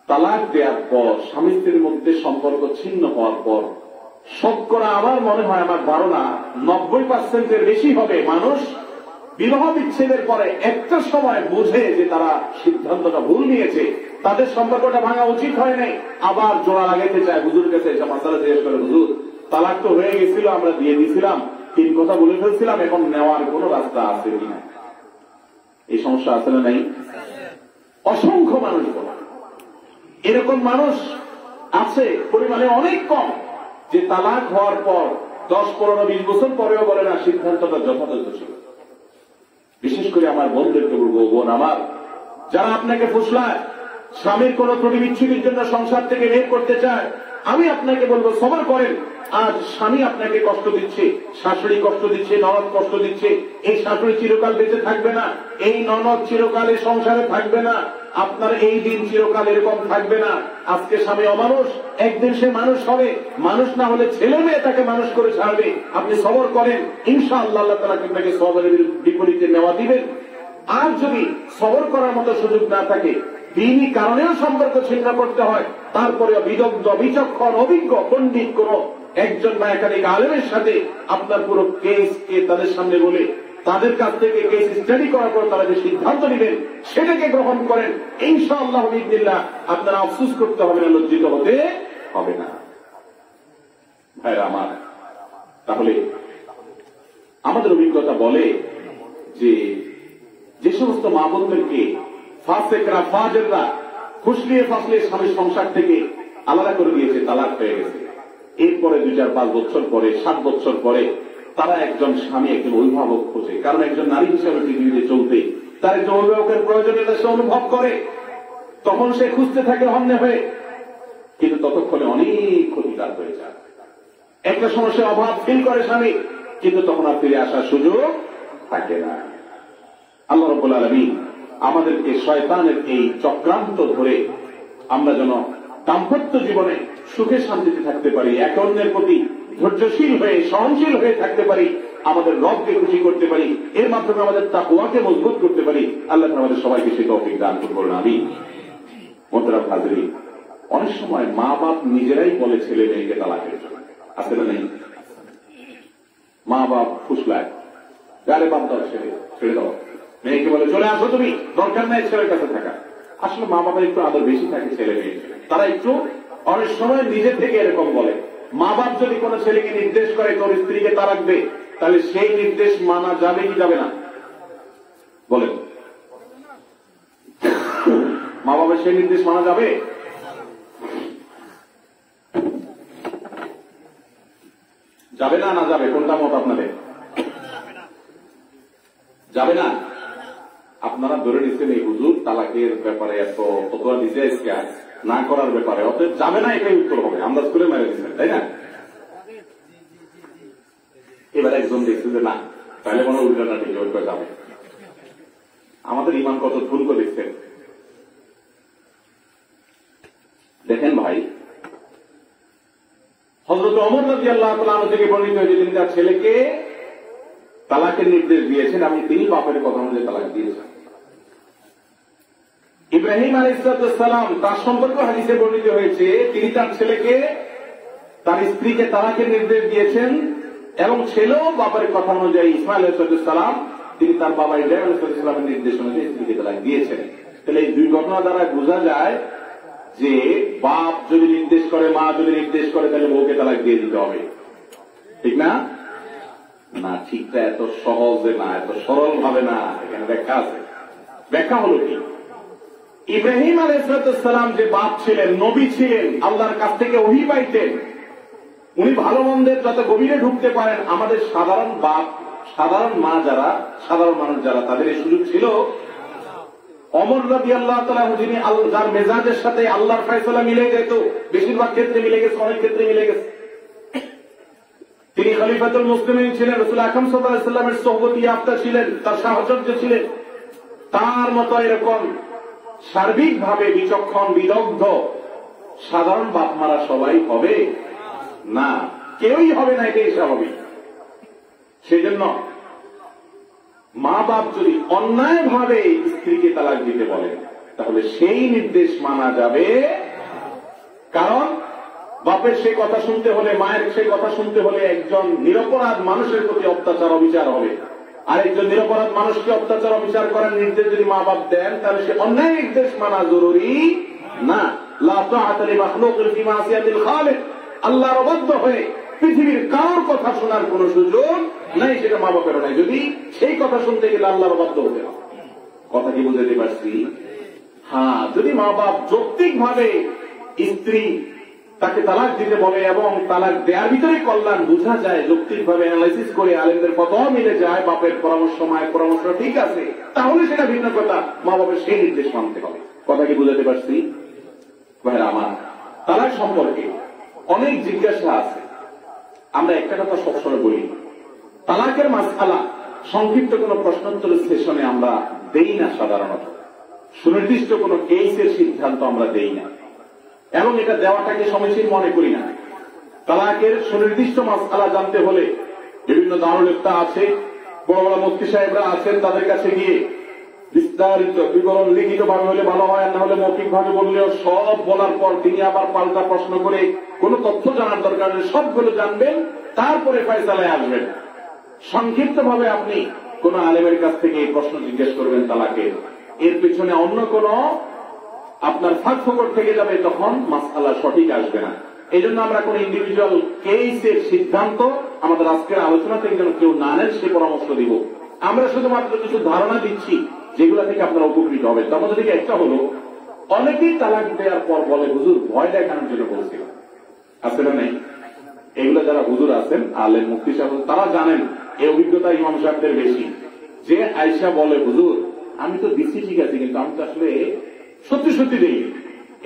তালাক দেওয়ার পর, স্বামী স্ত্রীর মধ্যে সম্পর্ক ছিন্ন হওয়ার পর, শতকরা আমার মনে হয়, আমার ধারণা 90% বেশি হবে মানুষ বিবাহ বিচ্ছেদের পরে একটা সময় বুঝে যে তারা সিদ্ধান্তটা ভুল নিয়েছে, তাদের সম্পর্কটা ভাঙা উচিত হয় নাই, আবার জোড়া লাগাইতে চায়। হুজুর কাছে এসে মাসালা জিজ্ঞেস করে, হুজুর তালাক তো হয়ে গেছিল, আমরা দিয়ে দিয়েছিলাম, তিন কথা বলে ফেলছিলাম, এখন নেওয়ার কোন রাস্তা আছে কিনা? এই সমস্যা আছে না নাই? অসংখ্য মানুষ বলে, এরকম মানুষ আছে, পরিমাণে অনেক কম, যে তালাক হওয়ার পর 10, 15, 20 বছর পরেও বলে না সিদ্ধান্তটা যথাযথ ছিল। বিশেষ করে আমার বোনদেরকে বলবো, বোন আমার, যারা আপনাকে ফুসলায়, স্বামীর কোন ত্রুটি বিচ্ছুতির জন্য সংসার থেকে বের করতে চায়, আমি আপনাকে বলবো সবর করেন। আজ স্বামী আপনাকে কষ্ট দিচ্ছে, শাশুড়ি কষ্ট দিচ্ছে, ননদ কষ্ট দিচ্ছে। এই শাশুড়ি চিরকাল বেঁচে থাকবে না, এই ননদ চিরকালে সংসারে থাকবে না, আপনার এই দিন চিরকাল এরকম থাকবে না। আজকে স্বামী অমানুষ, একদিন সে মানুষ হবে, মানুষ না হলে ছেলে মেয়ে তাকে মানুষ করে ছাড়বে। আপনি সবর করেন, ইনশাআল্লাহ আল্লাহ তাআলা আপনাকে সবরের বিপরীতে নেওয়া দিবেন। আর যদি সবর করার মতো সুযোগ না থাকে, দিনই কারণেও সম্পর্ক ছিন্ন করতে হয়, তারপরে বিদগ্ধ বিচক্ষণ অভিজ্ঞ পণ্ডিত কোন একজন বা একাধিক আলেমের সাথে আপনার পুরো কেসকে তাদের সামনে বলে তাদের কাছ থেকে কেস স্টাডি করার পর তারা যে সিদ্ধান্ত নেবেন সেটাকে গ্রহণ করেন, ইনশাআল্লাহ বিইذনিল্লাহ আপনারা আফসোস করতে হবে না, লজ্জিত হতে হবে না। ভাইরা আমার, তাহলে আমাদের অভিজ্ঞতা বলে যে সমস্ত মা বোনদেরকে ফাসেকরা ফাজেররা ফুসলিয়ে ফাসলিয়ে স্বামীর সংসার থেকে আলাদা করে দিয়েছে, তালাক হয়ে গেছে, এরপরে 2-4-5 বছর পরে 7 বছর পরে তারা একজন স্বামী একজন অভিভাবক খোঁজে। কারণ একজন নারী হিসেবে পৃথিবীতে চলতে তার একজন অভিভাবকের প্রয়োজনীয়তা সে অনুভব করে, তখন সে খুঁজতে থাকে হন্যে হয়ে, কিন্তু ততক্ষণে অনেক ক্ষতিকার হয়ে যায়। একটা সমস্যা অভাব ফিল করে স্বামী, কিন্তু তখন আর ফিরে আসার সুযোগ থাকে না। আল্লাহ রাব্বুল আলামিন আমাদেরকে শয়তানের এই চক্রান্ত ধরে আমরা যেন দাম্পত্য জীবনে সুখে শান্তিতে থাকতে পারি, একে অন্যের প্রতি ধৈর্যশীল হয়ে সহনশীল হয়ে থাকতে পারি, আমাদের রবকে খুশি করতে পারি, এর মাধ্যমে আমাদের তাকওয়াকে মজবুত করতে পারি। আল্লাহ আমাদের সবাইকে সেই তৌফিক দান করুন, আমিন। মোহতারাম হাজরিন, অনেক সময় মা বাপ নিজেরাই বলে ছেলে মেয়েকে তালাকের জন্য, আছে না নেই? মা বাপ ফুসলায়, গালে বাপ দাও, ছেড়ে দাও, মেয়েকে বলে চলে আসো তুমি, দরকার নাই ছেলের কাছে থাকা। আসলে মা বাবার একটু আদর বেশি থাকে ছেলে মেয়ে, তারা একটু অনেক সময় নিজে থেকে এরকম বলে। মা বাপ যদি কোন ছেলেকে নির্দেশ করে তোর স্ত্রীকে তালাক দে, তাহলে সেই নির্দেশ মানা যাবে কি যাবে না? বলেন, মা বাবার সেই নির্দেশ মানা যাবে? যাবে না, না যাবে? কোনটা মত আপনাদের? যাবে না। আপনারা ধরে নিচ্ছেন এই হুজুর তালাকের ব্যাপারে এত ফতোয়া দিতে না করার ব্যাপারে, অতএব যাবে না, এটাই উত্তর হবে। আমরা স্কুলে মেরে দিচ্ছেন, তাই না? এবার একজন দেখছে যে না, তাহলে মনে উল্টাটা ঠিক ওই যাবে। আমাদের ইমান কত ভুল করে দেখছেন। দেখেন ভাই, হযরত ওমর রাদিয়াল্লাহু তাআলা আনহু থেকে বর্ণিত হয়েছে তিনি তার ছেলেকে তালাকের নির্দেশ দিয়েছেন এবং তিনি বাপের কথা অনুযায়ী তালাক দিয়েছেন। ইব্রাহিম আলাইহিস সালাম তার সম্পর্কে হাদিসে বর্ণিত হয়েছে তিনি তার ছেলেকে তার স্ত্রীকে তালাকের নির্দেশ দিয়েছেন এবং ছেলেও বাপের কথা অনুযায়ী ইসমাইল আলাইহিস সালাম তিনি তার বাবা ইব্রাহিম আলাইহিস সালামের নির্দেশ অনুযায়ী স্ত্রীকে তালাক দিয়েছেন। তাহলে এই দুই ঘটনা দ্বারা বোঝা যায় যে বাপ যদি নির্দেশ করে, মা যদি নির্দেশ করে, তাহলে বউকে তালাক দিয়ে দিতে হবে, ঠিক না? না, ঠিকটা এত সহজে না, এত সরল ভাবে না, এখানে ব্যাখ্যা আছে। ব্যাখ্যা হলো কি, ইব্রাহিম আলাইহিস সালাম যে বাপ ছিলেন, নবী ছিলেন, আল্লাহর কাছ থেকে ওহী পাইতেন, উনি ভালো মন্দের যত গভীরে ঢুকতে পারেন। আমাদের সাধারণ বাপ, সাধারণ মা যারা, সাধারণ মানুষ যারা, তাদের এই সুযোগ ছিল। ওমর রাদিয়াল্লাহু তাআলা যিনি যার মেজাজের সাথে আল্লাহর ফয়সালা মিলে যেত, বেশিরভাগ ক্ষেত্রে মিলে গেছে, অনেক ক্ষেত্রে মিলে গেছে, তিনি খলিফাতুল মুসলিমিন ছিলেন, রাসূল আকরাম সাল্লাল্লাহু আলাইহি ওয়াসাল্লামের সোহবত ইয়াফতা ছিলেন, তার সাহচর্য ছিলেন। তার মতো এরকম সার্বিকভাবে বিচক্ষণ বিদগ্ধ সাধারণ বাপ মারা সবাই হবে না, কেউই হবে না, এটাই স্বাভাবিক। সেজন্য মা বাপ যদি অন্যায়ভাবে স্ত্রীকে তালাক দিতে বলেন, তাহলে সেই নির্দেশ মানা যাবে। কারণ বাপের সেই কথা শুনতে হলে, মায়ের সেই কথা শুনতে হলে একজন নিরপরাধ মানুষের প্রতি অত্যাচার অবিচার হবে। আর একজন নিরপরাধ মানুষকে অত্যাচার অবিচার করার নির্দেশ যদি মা বাপ দেন, তাহলে সে অন্যায় নির্দেশ মানা জরুরি না। লা তাআতা লি মাখলুকিন ফি মাসিয়াতিল খালিক, আল্লাহর অবাধ্য হয়ে পৃথিবীর কারোর কথা শোনার কোন সুযোগ নাই, সেটা মা বাপের নাই। যদি সেই কথা শুনতে গেলে আল্লাহর অবাধ্য হতে হবে। কথা কি বুঝাতে পারছি? হ্যাঁ, যদি মা বাপ যৌক্তিকভাবে স্ত্রী তাকে তালাক দিতে বলে এবং তালাক দেওয়ার ভিতরে কল্যাণ বোঝা যায়, যৌক্তিকভাবে অ্যানালাইসিস করে আলেমদের ফতোয়া মিলে যায়, বাপের পরামর্শ মায়ের পরামর্শ ঠিক আছে, তাহলে সেটা ভিন্ন কথা, মা বাপের সেই নির্দেশ মানতে হবে। কথা কি বুঝাতে পারছি? ভাইরা আমার, তালাক সম্পর্কে অনেক জিজ্ঞাসা আছে। আমরা একটা কথা সবসময় বলি, তালাকের মাসআলা সংক্ষিপ্ত কোন প্রশ্নোত্তরের সেশনে আমরা দেই না, সাধারণত সুনির্দিষ্ট কোন কেসের সিদ্ধান্ত আমরা দেই না, এবং এটা দেওয়াটাকে সমীচীন মনে করি না। তালাকের সুনির্দিষ্ট মাসআলা জানতে হলে বিভিন্ন দারুল ইফতা আছে, বড় বড় মুফতি সাহেবরা আছেন, তাদের কাছে গিয়ে বিস্তারিত বিবরণ লিখিত ভাবে হলে ভালো হয়, আর না হলে মৌখিক ভাবে বললেও সব বলার পর তিনি আবার পাল্টা প্রশ্ন করে কোন তথ্য জানার দরকার নেই, সবগুলো জানবেন, তারপরে ফয়সালায় আসবেন। সংক্ষিপ্ত ভাবে আপনি কোন আলেমের কাছ থেকে এই প্রশ্ন জিজ্ঞেস করবেন তালাকের, এর পেছনে অন্য কোন আপনার ফাঁকফোকর থেকে যাবে, তখন মাসআলা সঠিক আসবে না। এই জন্য আমরা কোন ইন্ডিভিজুয়াল কেসের সিদ্ধান্ত আমাদের আজকের আলোচনা থেকে যেন কেউ না নেন, সে পরামর্শ দিব। আমরা শুধুমাত্র কিছু ধারণা দিচ্ছি যেগুলো থেকে আপনারা উপকৃত হবেন। তার মধ্যে থেকে একটা হলো, অনেকেই তালাক দেওয়ার পর বলে হুজুর ভয় দেখানোর জন্য বলছিলাম। আসলে নেই, এগুলো যারা হুজুর আছেন, আলেম মুফতি সাহেব, তারা জানেন, এই অভিজ্ঞতা ইমাম সাহেবদের বেশি, যে আয়েশা বলে হুজুর আমি তো দিচ্ছি ঠিক আছে, কিন্তু আমি তো আসলে সত্যি সত্যি দেই,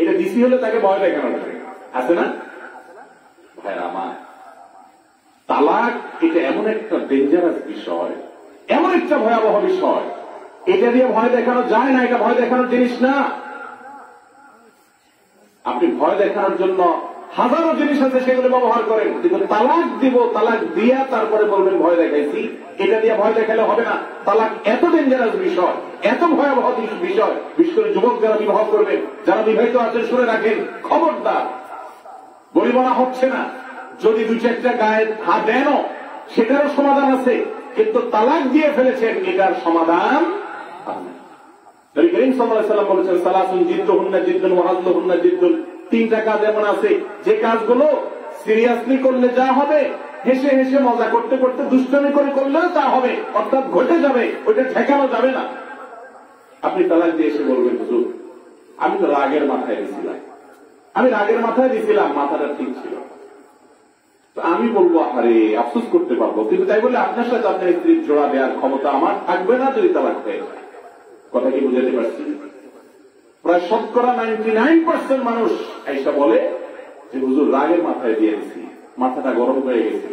এটা দিছি হলে তাকে ভয় দেখানোর জন্য। আছে না ভাইরা আমার? তালাক এটা এমন একটা ডেঞ্জারাস বিষয়, এমন একটা ভয়াবহ বিষয়, এটা দিয়ে ভয় দেখানো যায় না, এটা ভয় দেখানোর জিনিস না। আপনি ভয় দেখানোর জন্য হাজারো জিনিস আছে, সেগুলো ব্যবহার করেন, কিন্তু তালাক দিব, তালাক দিয়া তারপরে বলবেন ভয় দেখাইছি, এটা দিয়ে ভয় দেখালে হবে না। তালাক এত ডেঞ্জারাস বিষয়, এত ভয়াবহ বিষয়, বিশেষ করে যুবক যারা বিবাহ করবেন, যারা বিবাহিত আছেন, শুনে রাখেন, খবরদার। গরিবনা হচ্ছে না, যদি দু চারটা গায়ে হাত দেনও সেটারও সমাধান আছে, কিন্তু তালাক দিয়ে ফেলেছেন, এটার সমাধান নবী করিম সাল্লাল্লাহু আলাইহি ওয়াসাল্লাম বলেছেন, সালাসুন জিদ্দুহুন্না জিদ্দুন ওয়া হাযলুহুন্না জিদ্দুন। তিনটা কাজ এমন আছে যে কাজগুলো সিরিয়াসলি করলে যা হবে, হেসে হেসে মজা করতে করতে দুষ্টামি করে করলেও তা হবে, অর্থাৎ ঘটে যাবে, ওইটা ঠেকানো যাবে না। আপনি তালাক দিয়ে এসে বলবেন হুজুর আমি তো রাগের মাথায় দিয়েছিলাম, মাথাটা ঠিক ছিল। তো আমি বলবো আরে আফসোস করতে পারবো, কিন্তু তাই বলে আপনার সাথে আপনার স্ত্রীর জোড়া দেওয়ার ক্ষমতা আমার থাকবে না যদি তালাক হয়ে যায়। কথা কি বুঝাতে পারছি? প্রায় শতকরা 99% মানুষ এইসব বলে যে হুজুর রাগের মাথায় দিয়ে দিচ্ছি, মাথাটা গরম হয়ে গেছে,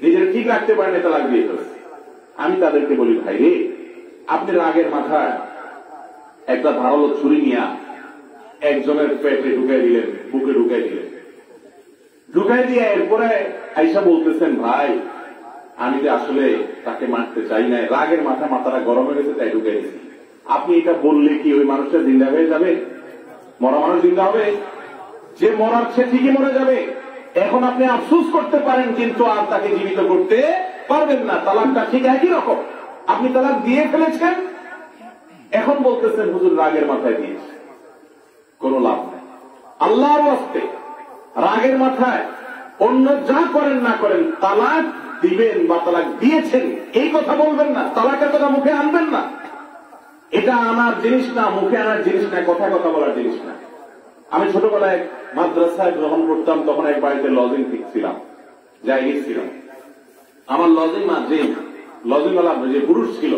নিজের ঠিক রাখতে পারেন, তালাক দিয়ে ফেলছে। আমি তাদেরকে বলি ভাই রে, আপনি রাগের মাথায় একটা ধারালো ছুরি নিয়ে একজনের পেটে ঢুকাই দিলেন, বুকে ঢুকাই দিলেন, ঢুকাই দিয়ে এরপরে আইসা বলতেছেন ভাই আমি যে আসলে তাকে মারতে চাই না, রাগের মাথায় মাথাটা গরম হয়ে গেছে তাই ঢুকাই দিচ্ছি। আপনি এটা বললে কি ওই মানুষটা জিন্দা হয়ে যাবে? মরা মানুষ জিন্দা হবে? যে মরার সে ঠিকই মরে যাবে। এখন আপনি আফসোস করতে পারেন, কিন্তু আর তাকে জীবিত করতে পারবেন না। তালাকটা ঠিক একই রকম, আপনি তালাক দিয়ে ফেলেছেন, এখন বলতেছেন হুজুর রাগের মাথায় দিয়েছে, কোন লাভ নেই। আল্লাহর ওয়াস্তে রাগের মাথায় অন্য যা করেন না করেন, তালাক দিবেন বা তালাক দিয়েছেন এই কথা বলবেন না, তালাকের কথা মুখে আনবেন না। এটা আনার জিনিস না, মুখে আনার জিনিস না, কথা কথা বলার জিনিস না। আমি ছোটবেলায় মাদ্রাসায় গ্রহণ করতাম, তখন এক বাড়িতে লজিং ছিলাম, যাই ছিলাম। আমার লজিং যে লজিংওয়ালা যে পুরুষ ছিল,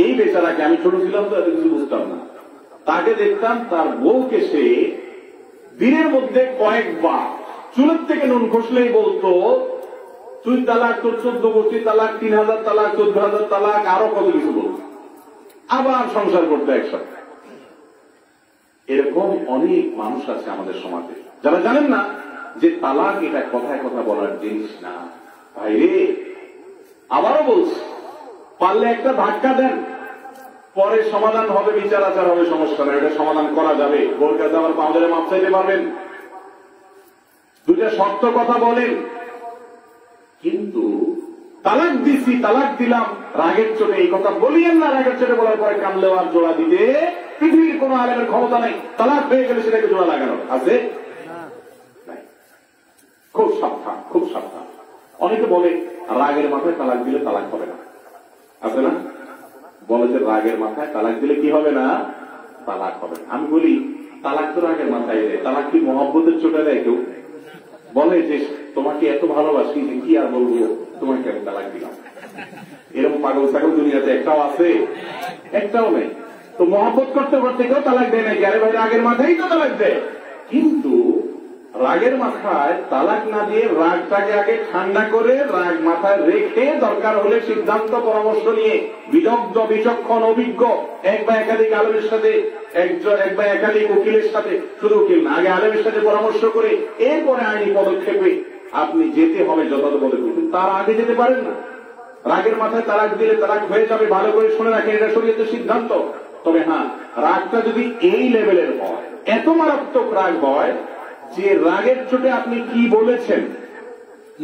এই বেচারাকে, আমি ছোট ছিলাম তো এত কিছু বুঝতাম না, তাকে দেখতাম তার বউকে সে দিনের মধ্যে কয়েকবার চুলের থেকে নুন খসলেই বলতো তুই তালাক, তোর 14 কোটি তালাক, 3000 তালাক, 14,000 তালাক, আরো কত কিছু বলতো, আবার সংসার করতে একসাথে। এরকম অনেক মানুষ আছে আমাদের সমাজে যারা জানেন না যে তালাক এটা কথায় কথা বলার জিনিস না। ভাইরে আবারও বলছি, পারলে একটা ধাক্কা দেন, পরে সমাধান হবে, বিচার আচার হবে, সমস্যা নেই, এটা সমাধান করা যাবে। বোর কাছে আবার পাউডারে মাপ চাইতে পারবেন, দুইটা শক্ত কথা বলেন, কিন্তু তালাক দিছি, তালাক দিলাম রাগের চোটে এই কথা বলিয়েন না। রাগের চোটে বলার পরে কানলেও আর জোড়া দিতে পৃথিবীর কোন আলেমের ক্ষমতা নাই। তালাক হয়ে গেলে সেটাকে জোড়া লাগানো আছে? খুব সাবধান, খুব সাবধান। অনেকে বলে রাগের মাথায় তালাক দিলে তালাক হবে না, আছে না? বলে যে রাগের মাথায় তালাক দিলে কি হবে না, তালাক হবে না। আমি বলি তালাক তো রাগের মাথায় দেয়, তালাক কি মহব্বতের চোটে দেয়? কেউ বলে যে তোমাকে এত ভালোবাসি যে কি আর বলবো, তোমাকে আমি তালাক দিলাম। এরকম পাগল ছাগল দুনিয়াতে একটাও আছে? একটাও নেই। তো মহব্বত করতে করতে কেউ তালাক দেয় নাকি? আরে ভাই রাগের মাথায় তো তালাক দেয়। কিন্তু রাগের মাথায় তালাক না দিয়ে রাগটাকে আগে ঠান্ডা করে রাগ মাথায় রেখে দরকার হলে সিদ্ধান্ত পরামর্শ নিয়ে বিদগ্ধ বিচক্ষণ অভিজ্ঞ এক বা একাধিক আলেমের সাথে এক বা একাধিক উকিলের সাথে, শুধু উকিল না, আগে আলেমের সাথে পরামর্শ করে এরপরে আইনি পদক্ষেপে আপনি যেতে হবে যথাযথ পদক্ষেপ। তার আগে যেতে পারেন না। রাগের মাথায় তালাক দিলে তালাক হয়ে যাবে, ভালো করে শুনে রাখেন, এটা শরীয়তের সিদ্ধান্ত। তবে হ্যাঁ, রাগটা যদি এই লেভেলের হয়, এত মারাত্মক রাগ হয় যে রাগের চোটে আপনি কি বলেছেন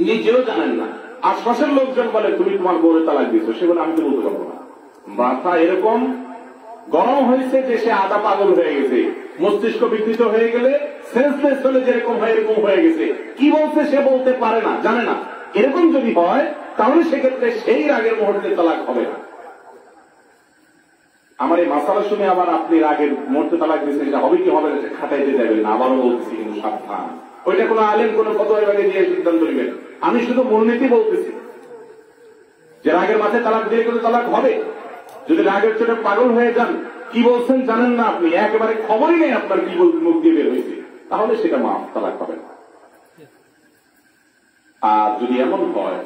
নিজেও জানেন না, আশপাশের লোকজন বলে তুমি তোমার বউরে তালাক দিয়েছো, সে বলে আমি তো বলতে পারবো না। মাথা এরকম গরম হয়েছে যে সে আধা পাগল হয়ে গেছে, মস্তিষ্ক বিকৃত হয়ে গেলে সেন্সলেস হলে যেরকম হয় এরকম হয়ে গেছে, কি বলছে সে বলতে পারে না, জানে না। এরকম যদি হয় তাহলে সেক্ষেত্রে সেই রাগের মুহূর্তে তালাক হবে না। আমার এই মাসালা শুনে আবার আপনি রাগের মুহূর্তে তালাক দিয়েছেন, এটা হবে কি হবে না খাটাইতে যাবেন না, আবারও বলছি কিন্তু সাবধান, ওইটা কোনো আলেম কোনো ফতোয়া বিভাগে দিয়ে সিদ্ধান্ত নেবেন। আমি শুধু মূলনীতি বলতেছি যে রাগের মাথায় তালাক দিয়ে কিন্তু তালাক হবে। যদি রাগের চোটে পাগল হয়ে যান, কি বলছেন জানেন না, আপনি একেবারে খবরই নেই আপনার কি বলতে মুখ দিয়ে বের হয়েছে, তাহলে সেটা মাফ, তালাক হবে না। আর যদি এমন হয়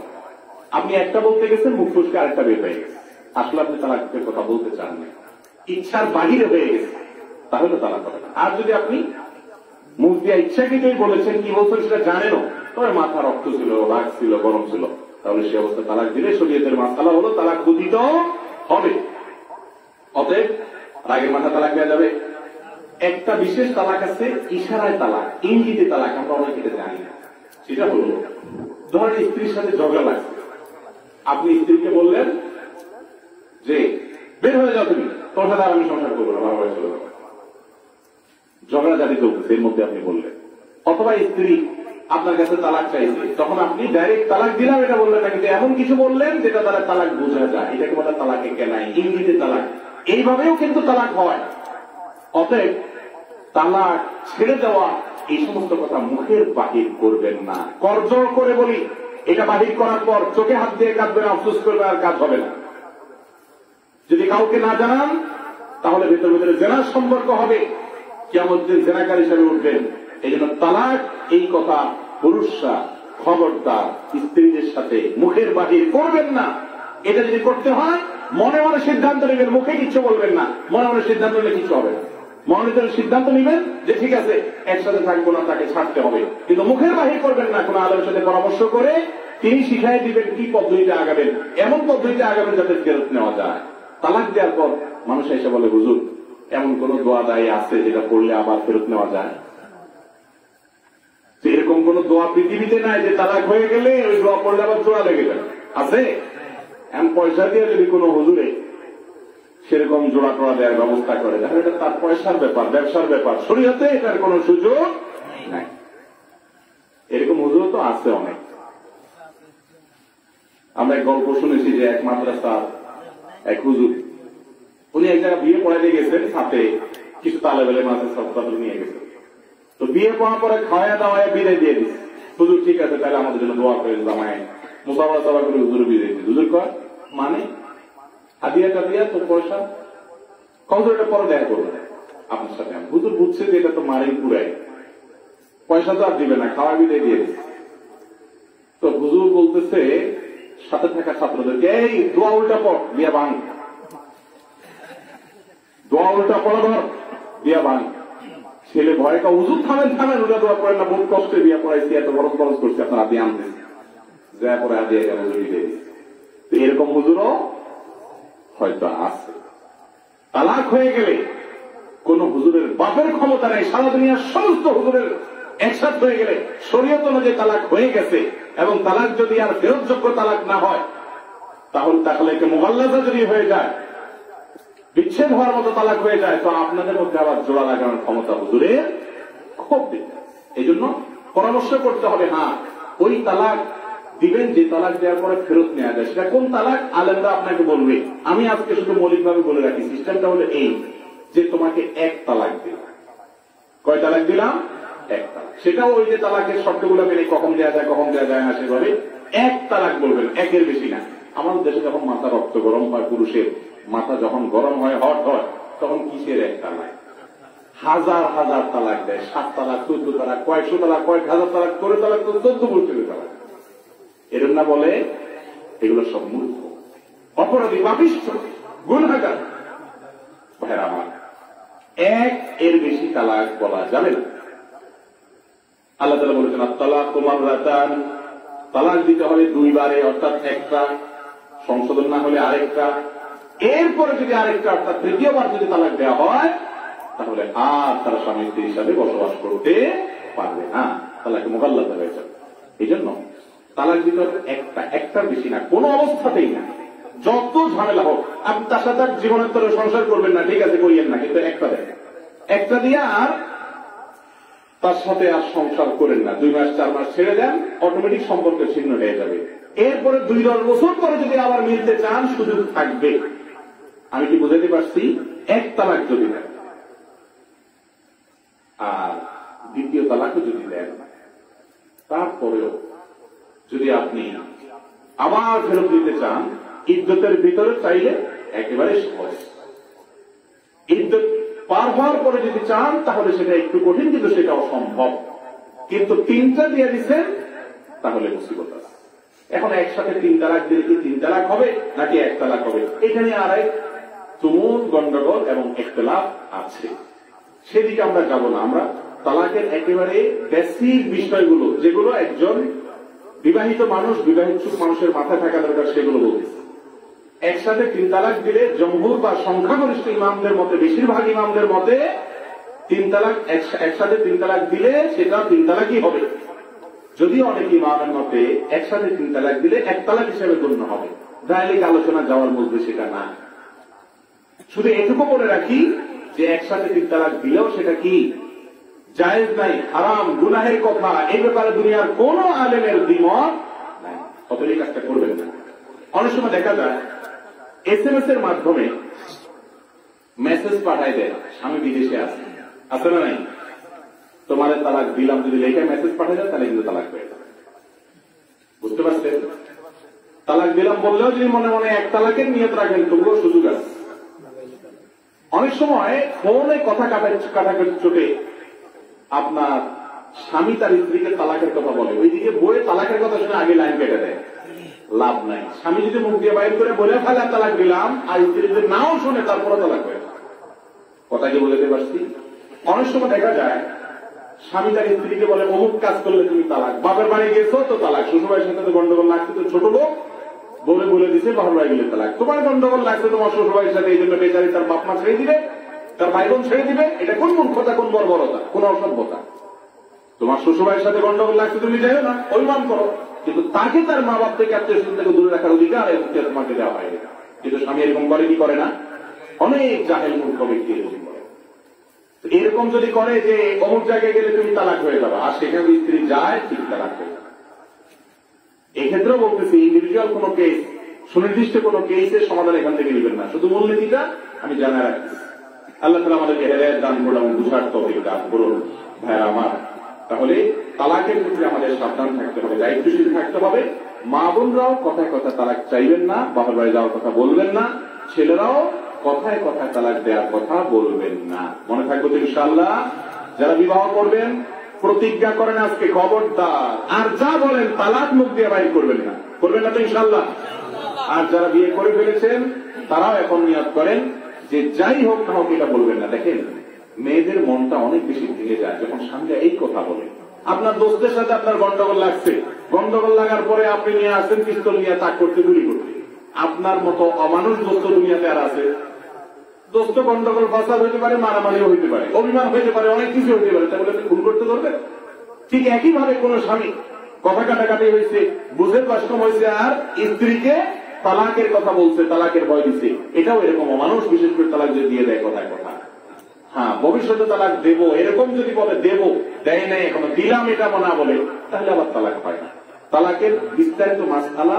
আপনি একটা বলতে গেছেন, মুখ ফুসকে আরেকটা বের হয়ে গেছে, আসলে আপনি তালাকের কথা বলতে চান না, ইচ্ছার বাহিরে হয়ে গেছে, তাহলে তালাক হবে না। আর যদি আপনি মুখ দিয়ে ইচ্ছাকৃতই বলেছেন, কি বলছেন সেটা জানেনও, তবে মাথা রক্ত ছিল, রাগ ছিল, গরম ছিল, তাহলে সে অবস্থা তালাক দিলে শরীয়তের মাসালা হলো তালাক পতিত হবে। অতএব রাগের মাথা তালাক দেওয়া যাবে। একটা বিশেষ তালাক আছে, ইশারায় তালাক, ইঙ্গিতে তালাক, আমরা অনেকে জানি না। সেটা হলো ধরেন স্ত্রীর সাথে ঝগড়া লাগছে, আপনি স্ত্রীকে বললেন যে বের হয়ে যাও তুমি, তোর সাথে আর আমি সংসার করবো না, ভালো চলে যাবো, ঝগড়া জারি চলতেছে, এর মধ্যে আপনি বললেন। অথবা স্ত্রী আপনার কাছে তালাক চাইছে, তখন আপনি ডাইরেক্ট তালাক দিলাম এটা বললেন না, কিন্তু এমন কিছু বললেন যেটা দ্বারা তালাক বোঝা যায়, এটাকে বলে তালাকে কেনাই, ইঙ্গিতে তালাক। এইভাবেও কিন্তু তালাক হয়। অতএব তালাক ছেড়ে দেওয়া এই সমস্ত কথা মুখের বাহির করবেন না। করজোড় করে বলি, এটা বাহির করার পর চোখে হাত দিয়ে কাঁদবেন, আফসোস করবে, আর কাজ হবে না। যদি কাউকে না জানান তাহলে ভেতর ভেতরে জেনার সম্পর্ক হবে, কিয়ামত দিন জেনাকার হিসেবে উঠবেন। এই জন্য তালাক এই কথা পুরুষরা খবরদার স্ত্রীদের সাথে মুখের বাহির করবেন না। এটা যদি করতে হয় মনে মনে সিদ্ধান্ত নেবেন, মুখে কিছু বলবেন না, মনে মনে সিদ্ধান্ত নিলে কিছু হবে না। মনে সিদ্ধান্ত নেবেন যে ঠিক আছে একসাথে থাকবো না, তাকে ছাড়তে হবে, কিন্তু মুখের বাহির করবেন না। কোন আলেমের সাথে পরামর্শ করে তিনি শিখাই দিবেন কি পদ্ধতিতে আগাবেন, এমন পদ্ধতিতে আগাবেন যাতে ফেরত নেওয়া যায়। তালাক দেওয়ার পর মানুষ এসে বলে হুজুর এমন কোন দোয়া দায়ী আছে যেটা পড়লে আবার ফেরত নেওয়া যায়? এরকম কোন দোয়া পৃথিবীতে নাই যে তালাক হয়ে গেলে ওই দোয়া পড়লে আবার জোড়া লেগে যায়, আছে? এমন পয়সা দিয়ে যদি কোনো হুজুরে সেরকম জোড়া টোড়া দেওয়ার ব্যবস্থা করে, তাহলে এটা তার পয়সার ব্যাপার, ব্যবসার ব্যাপার, শরীয়তে এটার কোন সুযোগ নাই। এরকম হুজুর তো আছে অনেক। আমরা এক গল্প শুনেছি যে এক মাদ্রাসার এক হুজুর, উনি এক জায়গায় বিয়ে পড়াইতে গেছেন, সাথে কিছু তালেবেলে মাছের ছাত্র নিয়ে গেছেন। তো বিয়ে পড়ার পরে খাওয়া দাওয়ায় বিদায় দিয়ে দিচ্ছে। হুজুর ঠিক আছে তাহলে আমাদের জন্য দোয়া করে জামায় মুসাফা সাফা করে হুজুর বিদায় দিচ্ছে। হুজুর কয় মানে হাদিয়াটা দিয়া তো পয়সা কত, এটা পরে দেখা করবে আপনার সাথে। হুজুর বুঝছে যে এটা তো মারেই পুরাই, পয়সা তো আর দিবে না, খাওয়া বিদায় দিয়ে দিচ্ছে। তো হুজুর বলতেছে সাথে থাকা ছাত্রদেরকে, এই দোয়া উল্টা পড়, বিয়া ভাঙ, দোয়া উল্টা পড়া ধর, বিয়া ভাঙ। ছেলে ভয়টা, হুজুর থামেন থামেন, ওটা দোয়া করেন না, বহুত কষ্টে বিয়া পড়াইছি, এত বড় খরচ করছি, আপনার হাতে আনতেন, যা করে হাতে হুজুর দিয়ে দিচ্ছে। এরকম হুজুরও হয়তো আছে। তালাক হয়ে গেলে কোন হুজুরের বাপের ক্ষমতা নেই, সারা দুনিয়ার সমস্ত হুজুরের একসাথ হয়ে গেলে শরীয়ত অনুযায়ী তালাক হয়ে গেছে, এবং তালাক যদি আর ফেরতযোগ্য তালাক না হয় তাহলে একে মুগাল্লাজা যদি হয়ে যায়, বিচ্ছেদ হওয়ার মতো তালাক হয়ে যায়, তো আপনাদের মধ্যে আবার জোড়া লাগানোর ক্ষমতা হুজুরের খুব দিন। এই জন্য পরামর্শ করতে হবে, হ্যাঁ ওই তালাক দিবেন যে তালাক দেওয়ার পরে ফেরত নেওয়া যায়, সেটা কোন তালাক আলেমরা আপনাকে বলবে। আমি আজকে শুধু মৌলিকভাবে বলে রাখি, সিস্টেমটা হলো এই যে তোমাকে এক তালাক দিলাম। কয় তালাক দিলাম? এক তালাক। সেটাও ওই যে তালাকের শর্তগুলো মেনে কখন দেওয়া যায় কখন দেওয়া যায় না সেভাবে এক তালাক বলবেন, একের বেশি না। আমাদের দেশে যখন মাথা রক্ত গরম হয়, পুরুষের মাথা যখন গরম হয়, হট হয়, তখন কিসের এক তালাক? হাজার হাজার তালাক দেয়, 7 তালাক, 14 তালাক, কয়েকশো তালাক, কয়েক হাজার তালাক করে তালাক, 14 বলতে তালাক। এরম না বলে এগুলো সব মূর্খ, অপরাধী, পাপিষ্ঠ, গুনাহগার। ভাইরা আমার, এক এর বেশি তালাক বলা যাবে না। আল্লাহ তাআলা বলেছেন তালাক মাররাতান, তালাক দিতে হবে 2 বারে, অর্থাৎ একটা, সংশোধন না হলে আরেকটা, এরপরে যদি আরেকটা অর্থাৎ 3য় বার যদি তালাক দেওয়া হয় তাহলে আর তারা স্বামী স্ত্রী হিসাবে বসবাস করতে পারবে না, তালাকে মুগাল্লাযা হয়ে যাবে। এই জন্য তালাক দিতে হবে একটা, একটার বেশি না, কোন অবস্থাতেই না। যত ঝামেলা হোক, আপনি তার সাথে জীবনের তরে সংসার করবেন না, ঠিক আছে করিয়েন না, কিন্তু একটা দেন, একটা দিয়ে আর তার সাথে আর সংসার করেন না। 2 মাস 4 মাস ছেড়ে দেন, অটোমেটিক সম্পর্ক ছিন্ন হয়ে যাবে। এরপরে 2-10 বছর পরে যদি আবার মিলতে চান সুযোগ থাকবে। আমি কি বুঝাতে পারছি? 1 তালাক যদি দেন আর 2য় তালাকও যদি দেন, তারপরেও যদি আপনি আবার ফেরত দিতে চান, ইদ্যতের ভিতরে চাইলে একেবারে সহজ। ইদ্যত পার হওয়ার পরে যদি চান তাহলে সেটা একটু কঠিন, কিন্তু সেটা অসম্ভব। কিন্তু 3টা দিয়ে দিচ্ছেন তাহলে মুসিবত আছে। এখন একসাথে 3 তালাক দিলে কি 3 তালাক হবে নাকি 1 তালাক হবে? এখানে আরেক তুমুল গন্ডগোল এবং ইখতিলাফ আছে, সেদিকে আমরা যাব না। আমরা তালাকের একেবারে বেসিক বিষয়গুলো, যেগুলো একজন বিবাহিত মানুষ, বিবাহিত মানুষের মাথায় থাকা দরকার, সেগুলো বলতেছি। একসাথে 3 তালাক দিলে জমহুর বা সংখ্যাগরিষ্ঠ ইমামদের মতে, বেশিরভাগ ইমামদের মতে 3 তালাক, একসাথে 3 তালাক দিলে সেটা 3 তালাকই হবে। যদিও অনেক ইমামের মতে একসাথে 3 তালাক দিলে 1 তালাক হিসেবে গণ্য হবে। দায়লিক আলোচনা যাওয়ার মধ্যে সেটা না। শুধু এটুকু বলে রাখি যে একসাথে 3 তালাক দিলেও সেটা কি জায়েজ নাই, হারাম, গুনাহের কথা। এই ব্যাপারে দুনিয়ার কোন আলেমের দ্বিমত নাই, অতএব কাজটা করবেন না। অনেক সময় দেখা যায় SMS এর মাধ্যমে মেসেজ পাঠায় দেয়, স্বামী বিদেশে আছে, আছে না নাই? তোমার তালাক দিলাম যদি লেখা মেসেজ পাঠায় দেয় তাহলে কিন্তু তালাক হয়ে যাবে। বুঝতে পারছেন? তালাক দিলাম বললেও যদি মনে মনে 1 তালাকের নিয়ত রাখেন তবুও সুযোগ আছে। অনেক সময় ফোনে কথা কাটাকাটি চোটে আপনার স্বামী তার স্ত্রীকে তালাকের কথা বলে, ওইদিকে বইয়ে তালাকের কথা শুনে আগে লাইন কেটে দেয়। লাভ নাই। স্বামী যদি মুখ দিয়ে বাইর করে বলে ফেলে তালাক দিলাম, আর স্ত্রী যদি নাও শুনে তারপরে তালাক হয়ে, কথা কি বলতে পারছি? অনেক সময় দেখা যায় স্বামী তার স্ত্রীকে বলে অমুক কাজ করলে তুমি তালাক, বাপের বাড়ি গেছো তো তালাক, শ্বশুরবাড়ির সাথে তো গন্ডগোল লাগছে, তো ছোট লোক বলে দিছে বাপের বাড়ি গেলে তালাক, তোমার গন্ডগোল লাগছে তোমার শ্বশুরবাড়ির সাথে, এই জন্য বেচারি তার বাপ মা ছেড়ে দিবে, তার ভাই বোন ছেড়ে দিবে। এটা কোন মূর্খতা, কোন বর্বরতা, কোন অসভ্যতা? তোমার শ্বশুরবাড়ির সাথে গন্ডগোল লাগছে, তুমি যাইও না, অভিমান করো, কিন্তু তাকে তার মা বাপ থেকে আত্মীয় থেকে দূরে রাখার অধিকার তোমাকে দেওয়া হয়। কিন্তু স্বামী এরকম করে কি করে না? অনেক জাহেল মূর্খ ব্যক্তি এরকম করে। এরকম যদি করে যে অমুক জায়গায় গেলে তুমি তালাক হয়ে যাবে, আর সেখানে স্ত্রী যায় ঠিক তালাক হয়ে যাবে। এক্ষেত্রেও বলতেছি ইন্ডিভিজুয়াল কোন কেস, সুনির্দিষ্ট কোন কেসের সমাধান এখান থেকে নেবেন না, শুধু মূলনীতিটা আমি জানা রাখছি। আল্লাহ তাআলা আমাদেরকে হেদায়েত দান করুন এবং বুঝার তৌফিক দান করুন। ভাইরা আমার, তাহলে তালাকের ক্ষেত্রে আমাদের সাবধান থাকতে হবে, দায়িত্বশীল থাকতে হবে। মা বোনরাও কথায় কথা তালাক চাইবেন না, বাবার বাড়ি যাওয়ার কথা বলবেন না, ছেলেরাও কথায় কথায় তালাক দেওয়ার কথা বলবেন না। মনে থাকবে তো ইনশাআল্লাহ? যারা বিবাহ করবেন প্রতিজ্ঞা করেন আজকে খবরদার আর যা বলেন তালাক মুখ দিয়ে বাইর করবেন না, করবেন না তো ইনশাআল্লাহ? আর যারা বিয়ে করে ফেলেছেন তারাও এখন নিয়ত করেন যে যাই হোক না হোক এটা বলবেন না। দেখেন, মেয়েদের মনটা অনেক বেশি ভেঙে যায় যখন স্বামীরা এই কথা বলে। আপনার দোস্তের সাথে আপনার গন্ডগোল লাগছে, গন্ডগোল লাগার পরে আপনি নিয়ে আসেন পিস্তল নিয়ে তাক করতে, গুলি করতে। আপনার মতো অমানুষ দোস্ত দুনিয়াতে আর আছে? দোস্ত গন্ডগোল ফাসাদ হইতে পারে, মারামারিও হইতে পারে, অভিমান হইতে পারে, অনেক কিছু হইতে পারে, তাহলে আপনি খুন করতে ধরবেন? ঠিক একইভাবে কোন স্বামী কথা কাটাকাটি হয়েছে, বুঝে কষ্ট হয়েছে, আর স্ত্রীকে তালাকের কথা বলছে, তালাকের ভয় দিচ্ছে, এটাও এরকম অমানুষ। বিশেষ করে তালাক যদি দিয়ে দেয় কথায় কথা, হ্যাঁ ভবিষ্যতে তালাক দেবো এরকম যদি বলে, দেবো, দেয় নাই এখনো, দিলাম এটা না বলে, তাহলে আবার তালাক হয় না। তালাকের বিস্তারিত মাসআলা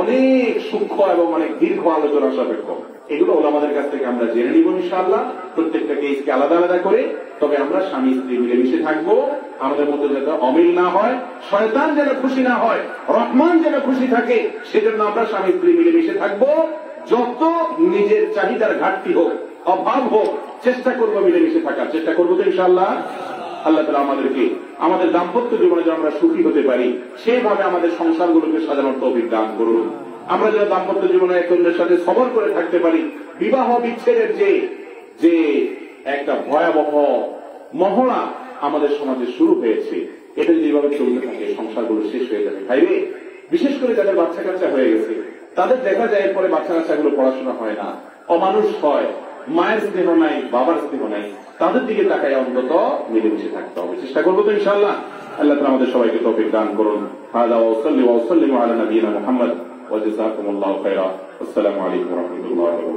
অনেক সূক্ষ্ম এবং অনেক দীর্ঘ আলোচনা সাপেক্ষ। এগুলো ওলামাদের কাছ থেকে আমরা জেনে নিব ইনশাআল্লাহ, প্রত্যেকটা কেসকে আলাদা আলাদা করে। তবে আমরা স্বামী স্ত্রী মিলেমিশে থাকবো, আমাদের মধ্যে যাতে অমিল না হয়, শয়তান যেন খুশি না হয়, রহমান যেন খুশি থাকে, সেজন্য আমরা স্বামী স্ত্রী মিলেমিশে থাকবো। যত নিজের চাহিদার ঘাটতি হোক অভাব হোক, চেষ্টা করবো মিলেমিশে থাকার। চেষ্টা করবো তো ইনশাআল্লাহ। আল্লাহ তাআলা আমাদেরকে আমাদের দাম্পত্য জীবনে যেন আমরা সুখী হতে পারি, সেইভাবে আমাদের সংসারগুলোকে সাজানোর তৌফিক দান করুন। আমরা যেন দাম্পত্য জীবনে এক অন্যের সাথে সবর করে থাকতে পারি। বিবাহ বিচ্ছেদের যে একটা ভয়াবহ মহড়া আমাদের সমাজে শুরু হয়েছে, এটা যদি এইভাবে চলতে থাকে সংসারগুলো শেষ হয়ে যাবে ভাইরে। বিশেষ করে যাদের বাচ্চা কাচ্চা হয়ে গেছে, তাদের দেখা যায় এরপরে বাচ্চা কাচ্চাগুলো পড়াশোনা হয় না, অমানুষ হয়, মায়ের স্নেহ নাই, বাবার স্নেহ নাই। তাদের দিকে তাকায় অন্তত মিলেমিশে থাকতে হবে। চেষ্টা করবো তো ইনশাআল্লাহ। আল্লাহ তাআলা আমাদের সবাইকে তৌফিক দান করুন। হাযা ওয়া সাল্লি ওয়া সাল্লিমু আলা নাবিয়িনা মুহাম্মদ ওয়া জাযাকুমুল্লাহু খায়রা। আসসালামু আলাইকুম ওয়া রাহমাতুল্লাহি ওয়া বারাকাতুহু।